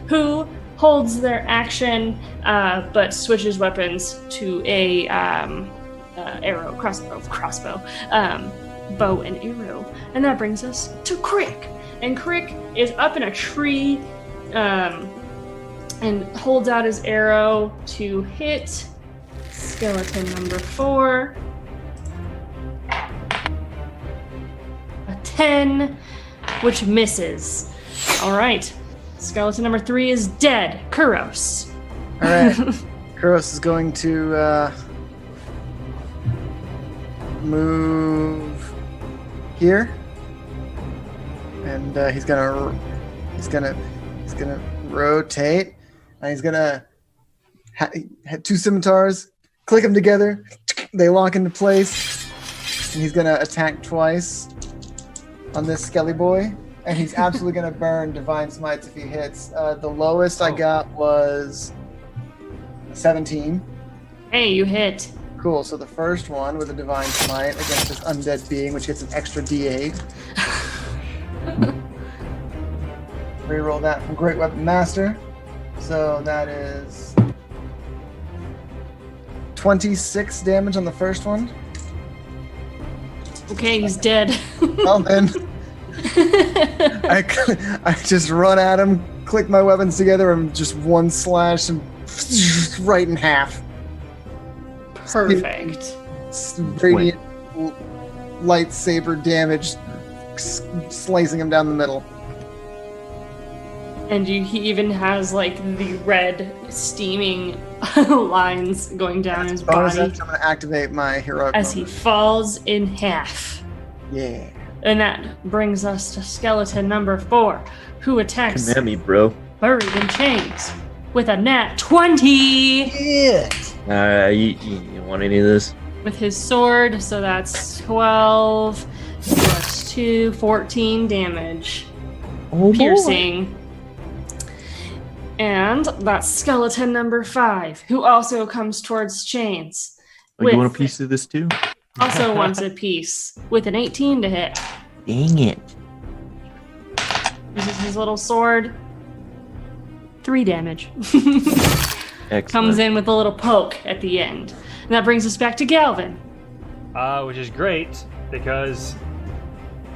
who holds their action but switches weapons to a crossbow, bow and arrow. And that brings us to Crick. And Crick is up in a tree and holds out his arrow to hit skeleton number 4. A 10, which misses. All right. Skeleton number 3 is dead. Kuros. All right. Kuros is going to move here, and he's gonna rotate, and he's gonna have 2 scimitars, click them together, they lock into place, and he's gonna attack twice on this skelly boy, and he's absolutely gonna burn Divine Smites if he hits. The lowest I got was 17. Hey, you hit. Cool, so the first one with a Divine Smite against this undead being, which gets an extra D8. Reroll that from Great Weapon Master. So that is 26 damage on the first one. Okay, he's dead. Well then, I just run at him, click my weapons together, and just one slash and right in half. Perfect. Radiant lightsaber damage, slicing him down the middle. And he even has like the red steaming lines going down his Bonus body action, I'm going to activate my heroic as he moment. falls in half. Yeah. And that brings us to skeleton number 4, who attacks Come at me, bro. Buried in Chains with a nat 20 You want any of this? with his sword. So that's 12 plus 2, 14 damage. Piercing. And that's skeleton number 5, who also comes towards Chains. Oh, you want a piece of this too? Also wants a piece with an 18 to hit. Dang it. Uses his little sword. 3 damage. Excellent. Comes in with a little poke at the end. And that brings us back to Galvin. Which is great because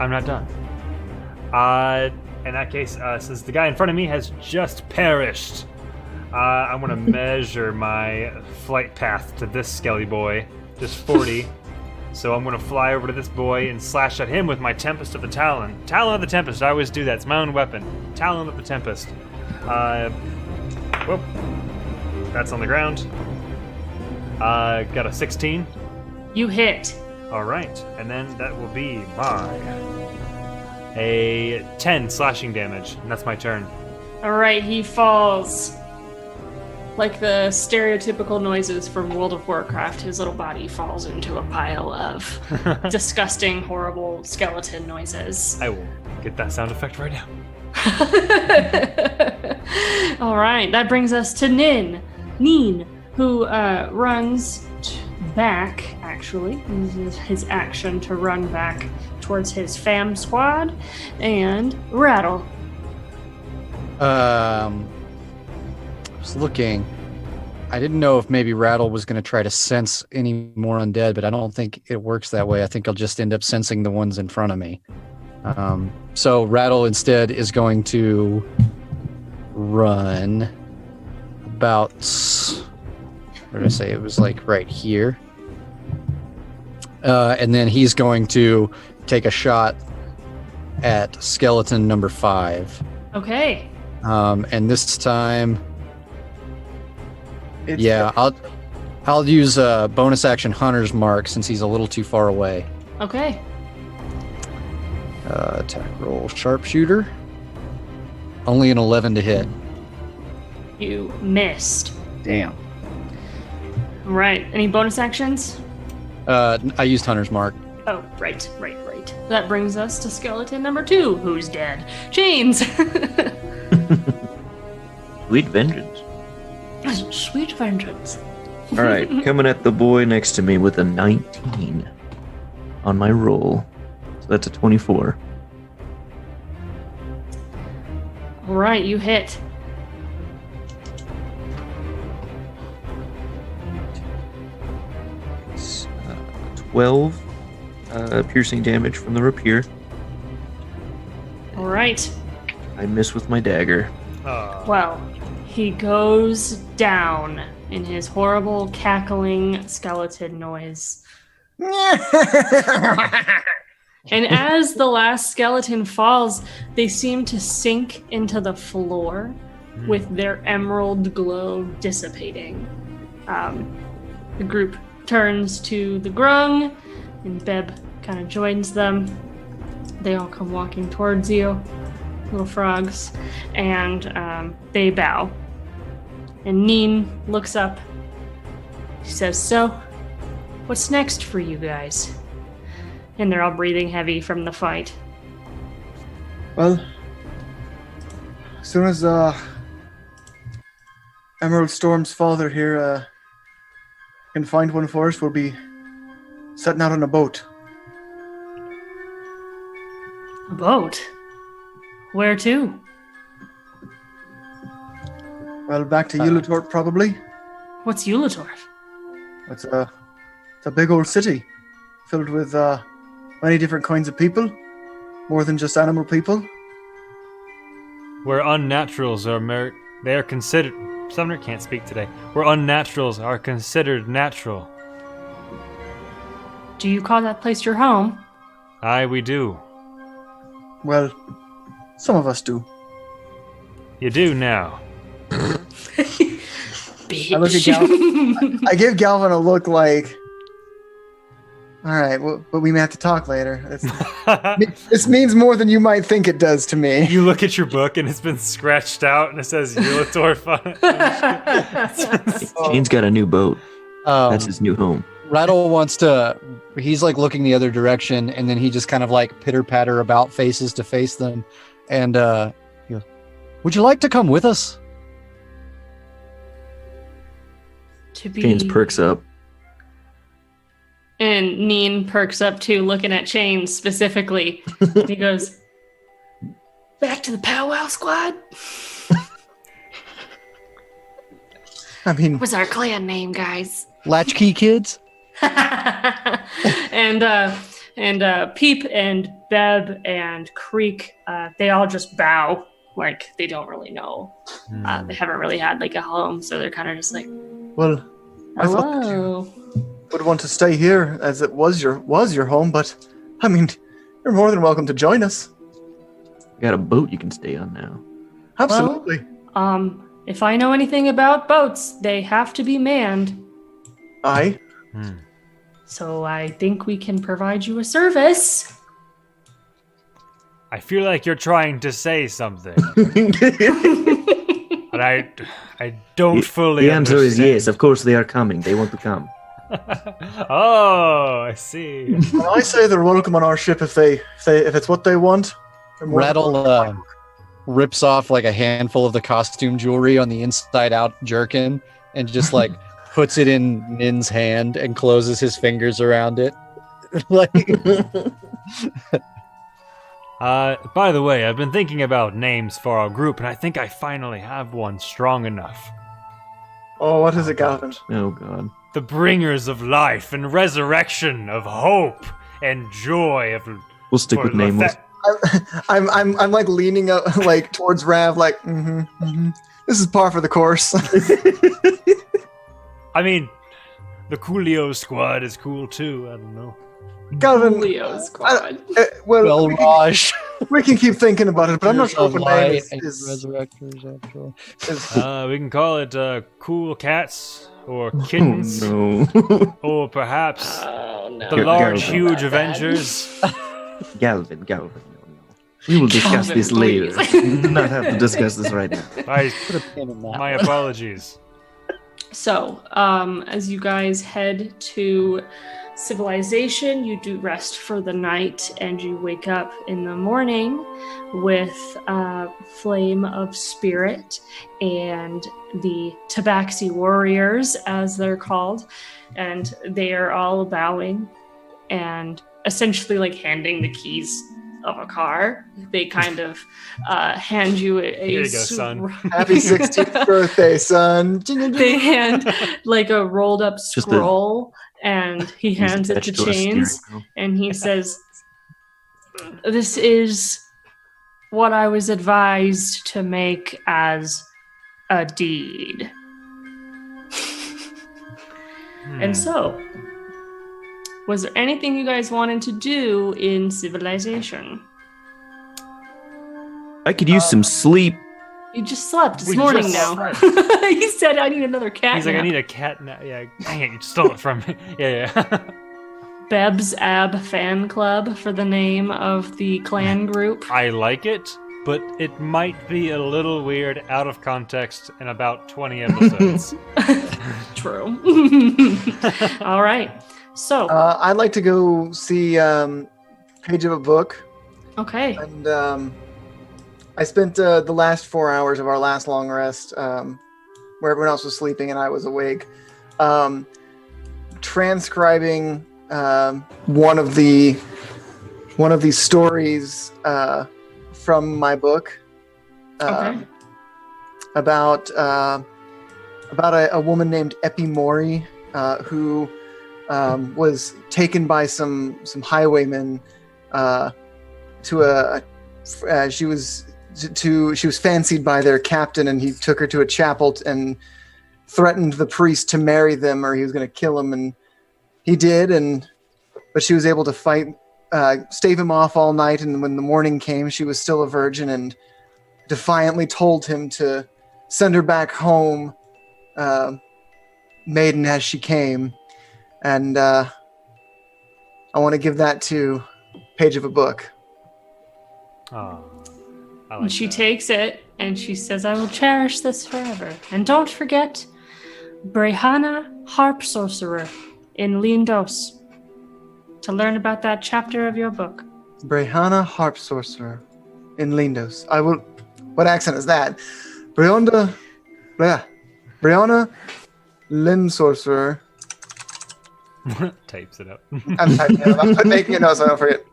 I'm not done. In that case, since the guy in front of me has just perished, I'm gonna measure my flight path to this skelly boy, just 40. So I'm gonna fly over to this boy and slash at him with my Tempest of the Talon. Talon of the Tempest, I always do that. It's my own weapon. Talon of the Tempest. Whoop. That's on the ground. Got a 16. You hit. All right, and then that will be a 10 slashing damage, and that's my turn. Alright, he falls. Like the stereotypical noises from World of Warcraft, his little body falls into a pile of disgusting, horrible skeleton noises. I will get that sound effect right now. All right, that brings us to Neen, who runs back, actually, uses his action to run back towards his fam squad, and Rattle. I was looking. I didn't know if maybe Rattle was going to try to sense any more undead, but I don't think it works that way. I think I'll just end up sensing the ones in front of me. So Rattle instead is going to run about, what did I say? It was like right here. And then he's going to take a shot at skeleton number 5. Okay. And this time, It's I'll use a bonus action Hunter's Mark since he's a little too far away. Okay. Attack roll sharpshooter. Only an 11 to hit. You missed. Damn. All right. Any bonus actions? I used Hunter's Mark. Oh, right. That brings us to skeleton number 2, who's dead. Chains. Sweet vengeance. Sweet vengeance. All right, coming at the boy next to me with a 19 on my roll. So that's a 24. All right, you hit. It's 12 piercing damage from the rapier. All right. I miss with my dagger. Well, he goes down in his horrible cackling skeleton noise. And as the last skeleton falls, they seem to sink into the floor with their emerald glow dissipating. The group turns to the grung, and Beb kind of joins them. They all come walking towards you, little frogs, and they bow. And Neen looks up. She says, "So, what's next for you guys?" And they're all breathing heavy from the fight. Well, as soon as Emerald Storm's father here can find one for us, we'll be setting out on a boat. A boat? Where to? Well, back to Eulatorp, probably. What's Eulatorp? It's a big old city filled with many different kinds of people, more than just animal people. Where unnaturals are they are considered. Sumner can't speak today. Where unnaturals are considered natural. Do you call that place your home? Aye, we do. Well, some of us do. You do now. Bitch. I look at Galvin. I give Galvin a look like, all right, well, but we may have to talk later. This means more than you might think it does to me. You look at your book and it's been scratched out and it says Eulatorp on it. Shane's got a new boat. That's his new home. Rattle wants to, he's like looking the other direction, and then he just kind of like pitter patter about faces to face them. And he goes, "Would you like to come with us?" To be... Shane's perks up. And Neen perks up too, looking at Chains specifically. He goes, "Back to the powwow squad?" I mean, What was our clan name, guys? Latchkey kids? and Peep and Beb and Creek, they all just bow, like they don't really know. They haven't really had like a home, so they're kind of just like, well, I thought that "Hello." you would want to stay here as it was your home, but I mean, you're more than welcome to join us. You got a boat you can stay on now. Absolutely. If I know anything about boats, they have to be manned. Aye. So I think we can provide you a service. I feel like you're trying to say something. But I don't fully The answer is understand. yes. Of course they are coming. They want to come. Oh, I see. Well, I say they're welcome on our ship if it's what they want. They're more than welcome. rips off like a handful of the costume jewelry on the inside out jerkin and just like puts it in Nin's hand and closes his fingers around it. Like, by the way, I've been thinking about names for our group, and I think I finally have one strong enough. Oh, what is it, Galvin? Oh God. The bringers of life and resurrection of hope and joy of. We'll stick with nameless. I'm like leaning up like towards Rav, like, this is par for the course. I mean, the Coolio squad is cool too. I don't know. Galvin, Leo squad. well, Raj. we can keep thinking about it, but I'm not sure Of what light name and is resurrectors, actually. We can call it Cool Cats or Kittens, No. or perhaps Oh no. the large, Galvin. huge Bad. Avengers. Galvin. No. We will discuss Galvin, this later. please. We do not have to discuss this right now. My apologies. So, as you guys head to civilization, you do rest for the night, and you wake up in the morning with Flame of Spirit and the Tabaxi Warriors, as they're called, and they are all bowing and essentially like handing the keys of a car. They kind of hand you a Here you go, son. Happy 16th birthday, son. They hand like a rolled up Just a- scroll, and he He's hands it to attached a steering Chains, wheel. and he says, "This is what I was advised to make as a deed." And so, was there anything you guys wanted to do in civilization? I could use some sleep. You just slept. It's We morning just now. slept. He said, "I need another cat." He's like, I nap." need a cat now. Yeah, dang it, you stole it from me. Yeah. Beb's Ab Fan Club for the name of the clan group. I like it, but it might be a little weird out of context in about 20 episodes. True. All right. So, I'd like to go see page of a book, okay. and I spent the last 4 hours of our last long rest, where everyone else was sleeping and I was awake, transcribing one of these stories from my book Okay. about a woman named Epi Mori who was taken by some highwaymen to a she was fancied by their captain, and he took her to a chapel and threatened the priest to marry them or he was going to kill him, and he did, but she was able to fight, stave him off all night, and when the morning came, she was still a virgin and defiantly told him to send her back home, maiden as she came. And I want to give that to page of a book. Oh, I like And she that. takes it and she says, "I will cherish this forever. And don't forget Brehana Harp Sorcerer in Lindos to learn about that chapter of your book." Brehana Harp Sorcerer in Lindos. I will. What accent is that? Breonda. Breonna Lin Sorcerer. Tapes it up. I'm typing it up. I'm making a note so I don't forget.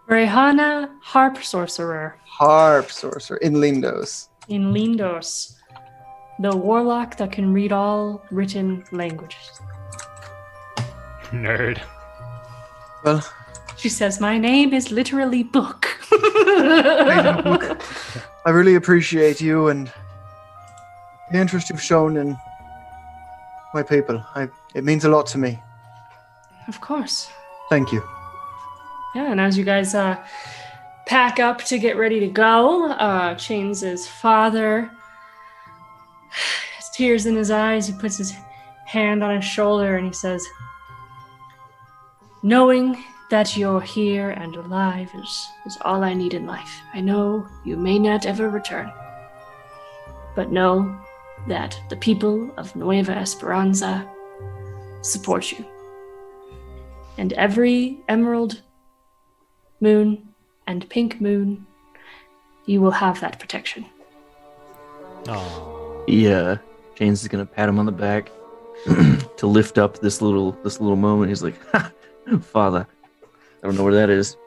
Brehana Harp Sorcerer Harp Sorcerer in Lindos. in Lindos, the warlock that can read all written languages. Nerd. Well, She says, "My name is literally book." I really appreciate you and the interest you've shown in my people. It means a lot to me. Of course. Thank you. Yeah, and as you guys pack up to get ready to go, Chains' father has tears in his eyes. He puts his hand on his shoulder and he says, "Knowing that you're here and alive is all I need in life. I know you may not ever return, but know that the people of Nueva Esperanza support you. And every emerald moon and pink moon you will have that protection. Oh. Yeah, Chains is gonna pat him on the back to lift up this little moment. He's like, ha, Father, I don't know where that is.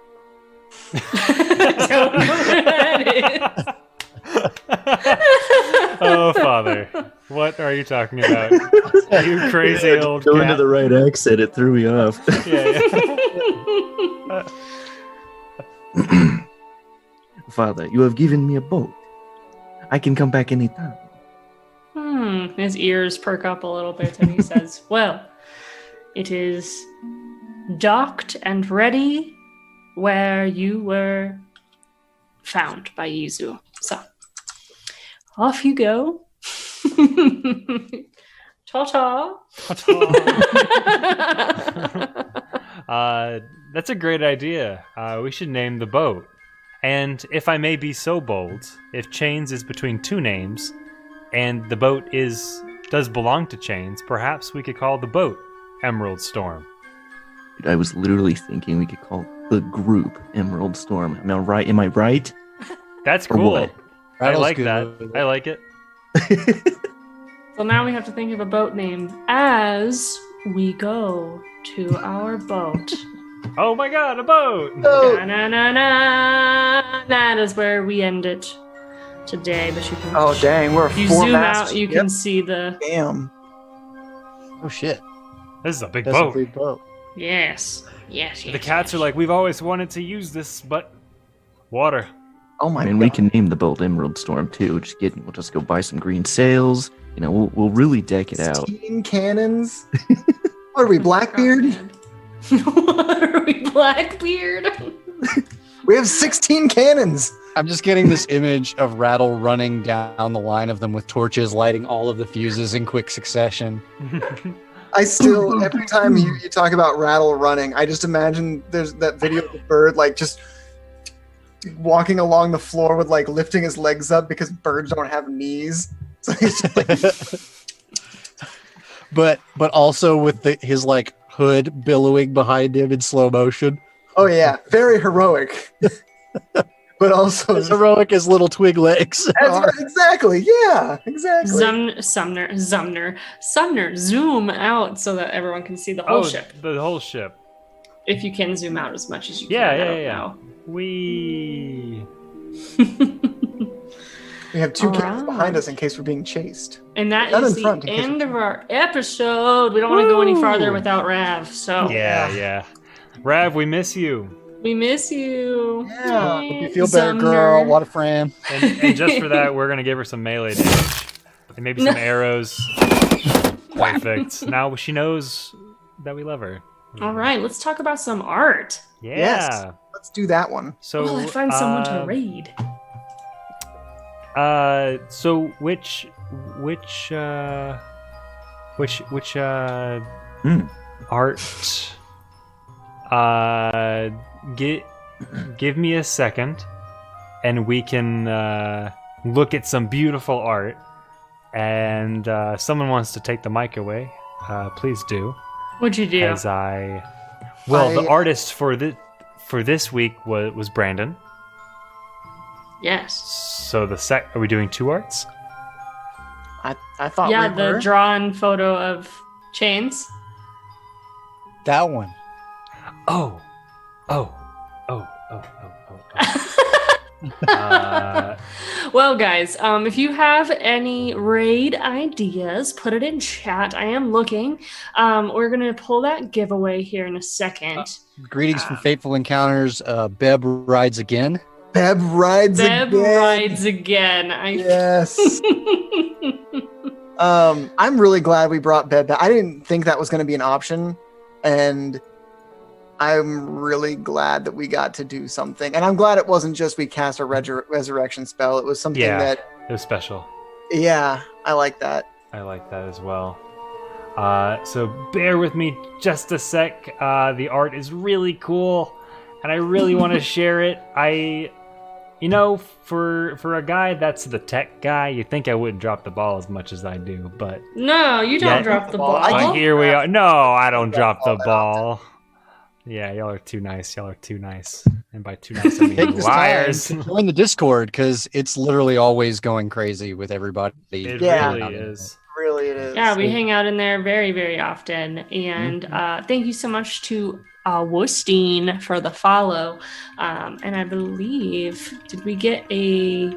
Don't know where that Oh, Father, what are you talking about? You crazy old Go cat. into the right accent. It threw me off. Yeah. Father, you have given me a boat. I can come back anytime. His ears perk up a little bit and he says, well, it is docked and ready where you were found by Yizu. So, off you go. Ta-ta. That's a great idea. We should name the boat. And if I may be so bold, if Chains is between two names, and the boat does belong to Chains, perhaps we could call the boat Emerald Storm. Dude, I was literally thinking we could call the group Emerald Storm. Am I right? That's Or cool. what? I Rattle's like good that. with it. I like it. So now we have to think of a boat name as we go to our boat. Oh my god, a boat! Na-na-na-na. That is where we end it today. But you can, Oh dang, we're if you four zoom masts. out, you Yep. can see the Damn. Oh shit! This is a big That's boat. a big boat. yes. The cats are like, we've always wanted to use this, but water. Oh my I mean, god. we can name the boat Emerald Storm too. We'll just go buy some green sails. You know, we'll really deck it out. 16 cannons. What are we, Blackbeard? What are we, Blackbeard? We have 16 cannons. I'm just getting this image of Rattle running down the line of them with torches, lighting all of the fuses in quick succession. I still, every time you talk about Rattle running, I just imagine there's that video of the bird like just walking along the floor with like lifting his legs up because birds don't have knees. So he's just like, but also with his like hood billowing behind him in slow motion. oh yeah, very heroic. But also As heroic as little twig legs. are. exactly, yeah, exactly. Sumner, zoom out so that everyone can see the whole ship. The whole ship. If you can zoom out as much as you Yeah, can. yeah, I don't yeah. know. We. We have two All cannons right. behind us in case we're being chased. And that None is in front, the in case end of our episode. We don't want to go any farther Woo! without Rav. So Yeah. Rav, we miss you. we miss you. Yeah. Hope you feel better, girl. What a friend. And just for that, we're gonna give her some melee damage. And maybe some arrows. Perfect. Now she knows that we love her. All right, let's talk about some art. Yeah. Yes. Let's do that one. So Well, I find someone to raid. So which art give me a second and we can look at some beautiful art, and someone wants to take the mic away, please do. What'd you do? As the artist for this week was Brandon. Yes. So are we doing two arts? I thought Yeah, we the were. drawn photo of Chains. That one. Oh. Well, guys, if you have any raid ideas, put it in chat. I am looking. We're gonna pull that giveaway here in a second. Greetings from Fateful Encounters. Beb rides again. Beb rides Beb again. rides again. Yes. I'm really glad we brought Beb back. I didn't think that was going to be an option, and I'm really glad that we got to do something. And I'm glad it wasn't just we cast a resurrection spell. It was something that, It was special. yeah, I like that. I like that as well. So bear with me just a sec. The art is really cool, and I really want to share it. For a guy that's the tech guy, you'd think I wouldn't drop the ball as much as I do, but No, you don't Yeah. drop the Ball. ball. I but here we are. No, I don't drop the that ball. Yeah, y'all are too nice. And by two nights, I mean Take this liars. time to join the Discord because it's literally always going crazy with everybody. It Yeah. really is. Really, it is. Yeah, we hang out in there very, very often. And thank you so much to Wusteen for the follow. And I believe, did we get a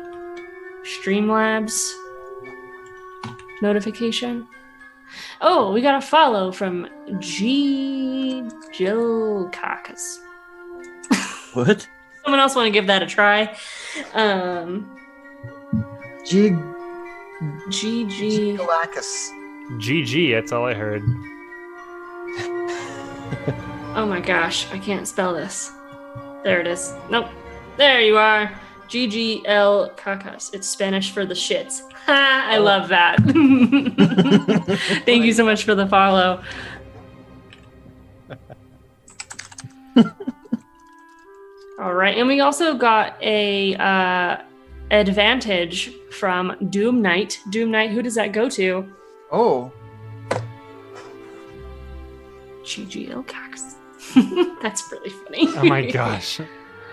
Streamlabs notification? Oh, we got a follow from G. Jill Caucus. What? Someone else want to give that a try? GG. Galactus. GG, that's all I heard. Oh my gosh, I can't spell this. There it is. Nope. There you are. GGL Cacas. It's Spanish for the shits. Ha! I love that. Thank you so much for the follow. All right, and we also got a advantage from Doom Knight. Doom Knight, who does that go to? Oh. GGL Cacas. That's really funny. Oh my gosh.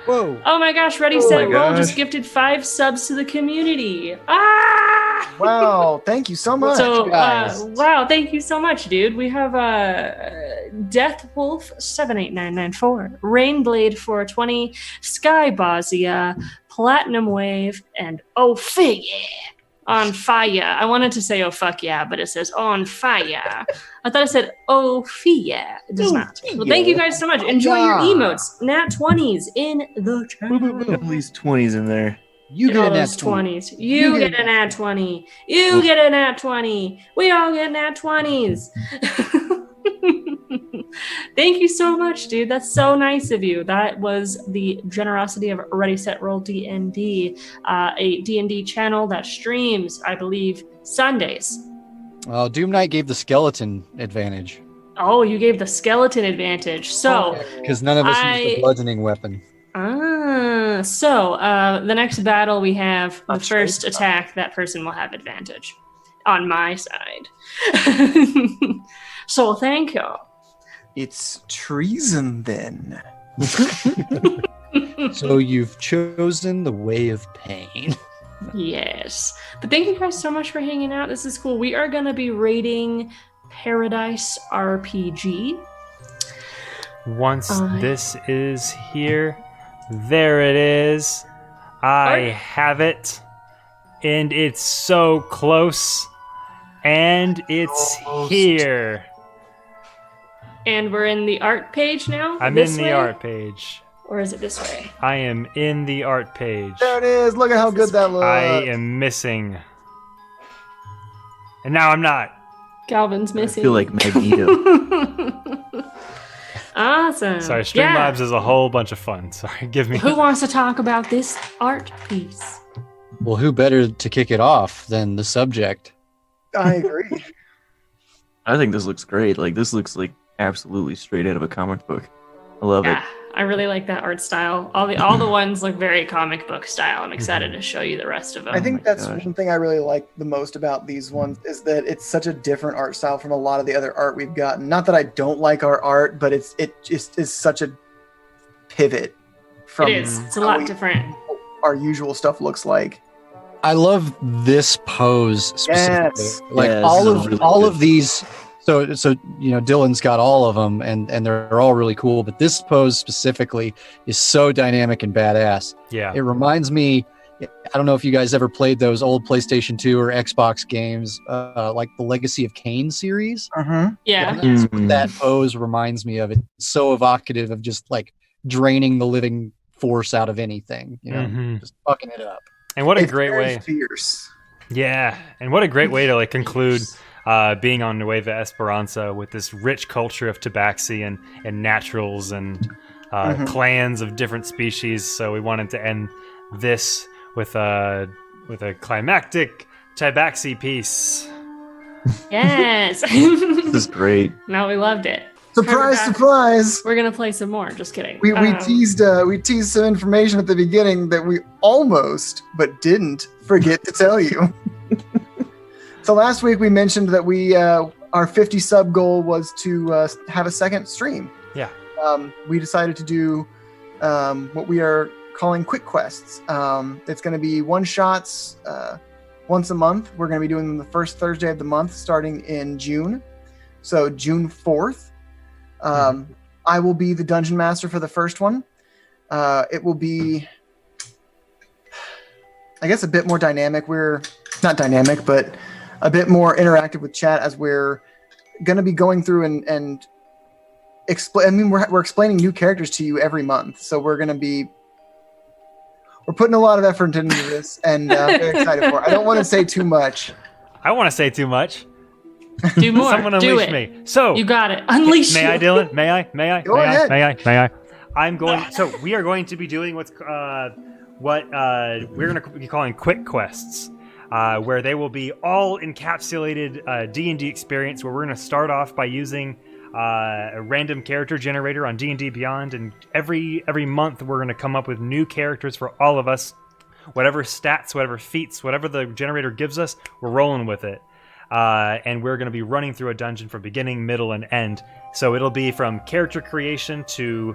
Whoa. Oh my gosh, Ready, Oh Set, my Roll gosh. just gifted 5 subs to the community. Ah! Wow. Thank you so much. So, guys. wow, thank you so much, dude. We have Death Wolf 78994, Rainblade 420, Skybazia, Platinum Wave, and Oh Fig Yeah! On fire. I wanted to say oh fuck yeah, but it says on fire. I thought it said oh fia. It does not. Well, thank you guys so much. Enjoy your emotes. Nat 20s in the channel. At least 20s in there. You Get get all an those nat 20. 20s. You get a nat 20. You get a nat 20. We all get nat 20s. Thank you so much, dude. That's so nice of you. That was the generosity of Ready, Set, Roll D&D, a D&D channel that streams, I believe, Sundays. Well, Doom Knight gave the skeleton advantage Oh, you gave the skeleton advantage. So, because none of us used the bludgeoning weapon. so the next battle we have, the That's first right. attack, that person will have advantage on my side. So thank you. It's treason then. So you've chosen the way of pain. Yes. But thank you guys so much for hanging out. This is cool. We are going to be rating Paradise RPG. Once this is here, there it is. I Art. have it. And it's so close. And it's Almost. here. And we're in the art page now? I'm This in the way? art page. Or is it this way? I am in the art page. There it is. Look at how good that looks. I am missing. And now I'm not. Galvin's I missing. feel like Magneto. Awesome. Sorry, Yeah. Streamlabs is a whole bunch of fun. Sorry, give me. Who wants to talk about this art piece? Well, who better to kick it off than the subject? I agree. I think this looks great. Like, this looks like absolutely straight out of a comic book. I love Yeah, it. I really like that art style. All the ones look very comic book style. I'm excited to show you the rest of them. I think my that's gosh. one thing I really like the most about these ones is that it's such a different art style from a lot of the other art we've gotten. Not that I don't like our art, but it just is such a pivot from it is. It's a how lot we- different. our usual stuff looks like. I love this pose specifically. Yes. Like Yes, all this is of really all good. of these. So you know, Dylan's got all of them, and they're all really cool. But this pose specifically is so dynamic and badass. Yeah. It reminds me. I don't know if you guys ever played those old PlayStation 2 or Xbox games, like the Legacy of Kain series. Yeah. That's what Mm. that pose reminds me of. It's so evocative of just like draining the living force out of anything. You know, Mhm. just fucking it up. And what a It's great very way. fierce. Yeah. And what a great way to like conclude being on Nueva Esperanza with this rich culture of tabaxi and naturals and Mhm. clans of different species. So we wanted to end this with a climactic tabaxi piece. Yes. This is great. No, we loved it. Surprise, Perfect. surprise! We're gonna play some more. Just kidding. We teased some information at the beginning that we almost but didn't forget to tell you. So last week we mentioned that we our 50 sub goal was to have a second stream. Yeah. We decided to do what we are calling quick quests. It's going to be one-shots once a month. We're going to be doing them the first Thursday of the month starting in June. So June 4th. I will be the dungeon master for the first one. It will be, I guess, a bit more dynamic. We're not dynamic, but a bit more interactive with chat as we're going to be going through and explain. I mean, we're explaining new characters to you every month, so we're putting a lot of effort into this, and I'm very excited for it. I don't want to say too much. I want to say too much. Do more. Someone Do unleash it. me. So You got it. Unleash. May I, Dylan? May I? Go ahead. May I? I'm going. So we are going to be doing what we're going to be calling quick quests, where they will be all encapsulated D&D experience. Where we're going to start off by using a random character generator on D&D Beyond, and every month we're going to come up with new characters for all of us. Whatever stats, whatever feats, whatever the generator gives us, we're rolling with it. And we're going to be running through a dungeon from beginning, middle, and end. So it'll be from character creation to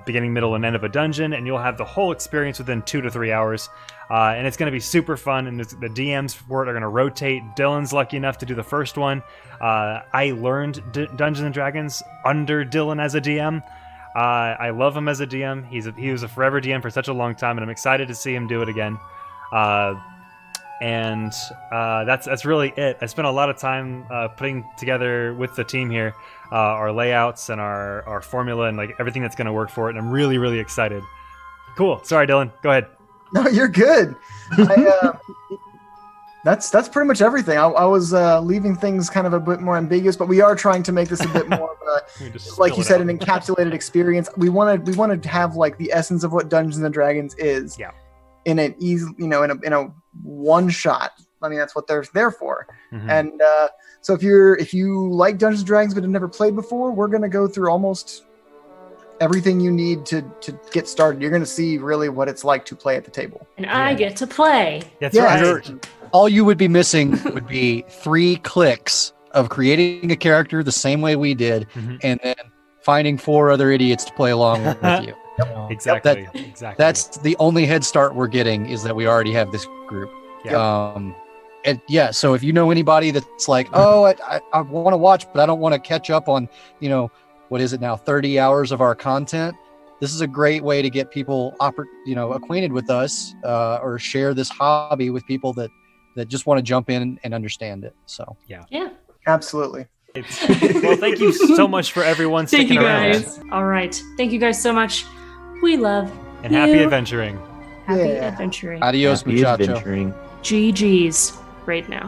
beginning, middle, and end of a dungeon, and you'll have the whole experience within 2 to 3 hours. And it's going to be super fun, and the DMs for it are going to rotate. Dylan's lucky enough to do the first one. I learned Dungeons & Dragons under Dylan as a DM. I love him as a DM. He was a forever DM for such a long time, and I'm excited to see him do it again. And that's really it. I spent a lot of time putting together with the team here our layouts and our formula and like everything that's going to work for it. And I'm really, really excited. Cool. Sorry, Dylan. Go ahead. No, you're good. That's pretty much everything. I was leaving things kind of a bit more ambiguous, but we are trying to make this a bit more of a, like you said, an encapsulated experience. We want to have like the essence of what Dungeons and Dragons is. Yeah. In an easy, in a one shot. I mean, that's what they're there for. Mm-hmm. And so if you like Dungeons and Dragons but have never played before, we're gonna go through almost everything you need to get started. You're gonna see really what it's like to play at the table. And I get to play. That's Yeah. right. All you would be missing would be 3 clicks of creating a character the same way we did, and then finding 4 other idiots to play along with you. Exactly. Exactly. That's the only head start we're getting, is that we already have this group. Yeah. And yeah, so if you know anybody that's like, oh, I want to watch, but I don't want to catch up on, what is it now, 30 hours of our content, this is a great way to get people acquainted with us, or share this hobby with people that just want to jump in and understand it. So Yeah. Absolutely. Well, thank you so much for everyone Thank sticking you around. guys. All right. Thank you guys so much. We love And you. happy adventuring. Happy Yeah. adventuring. adios, Happy muchacho. adventuring. GG's right now.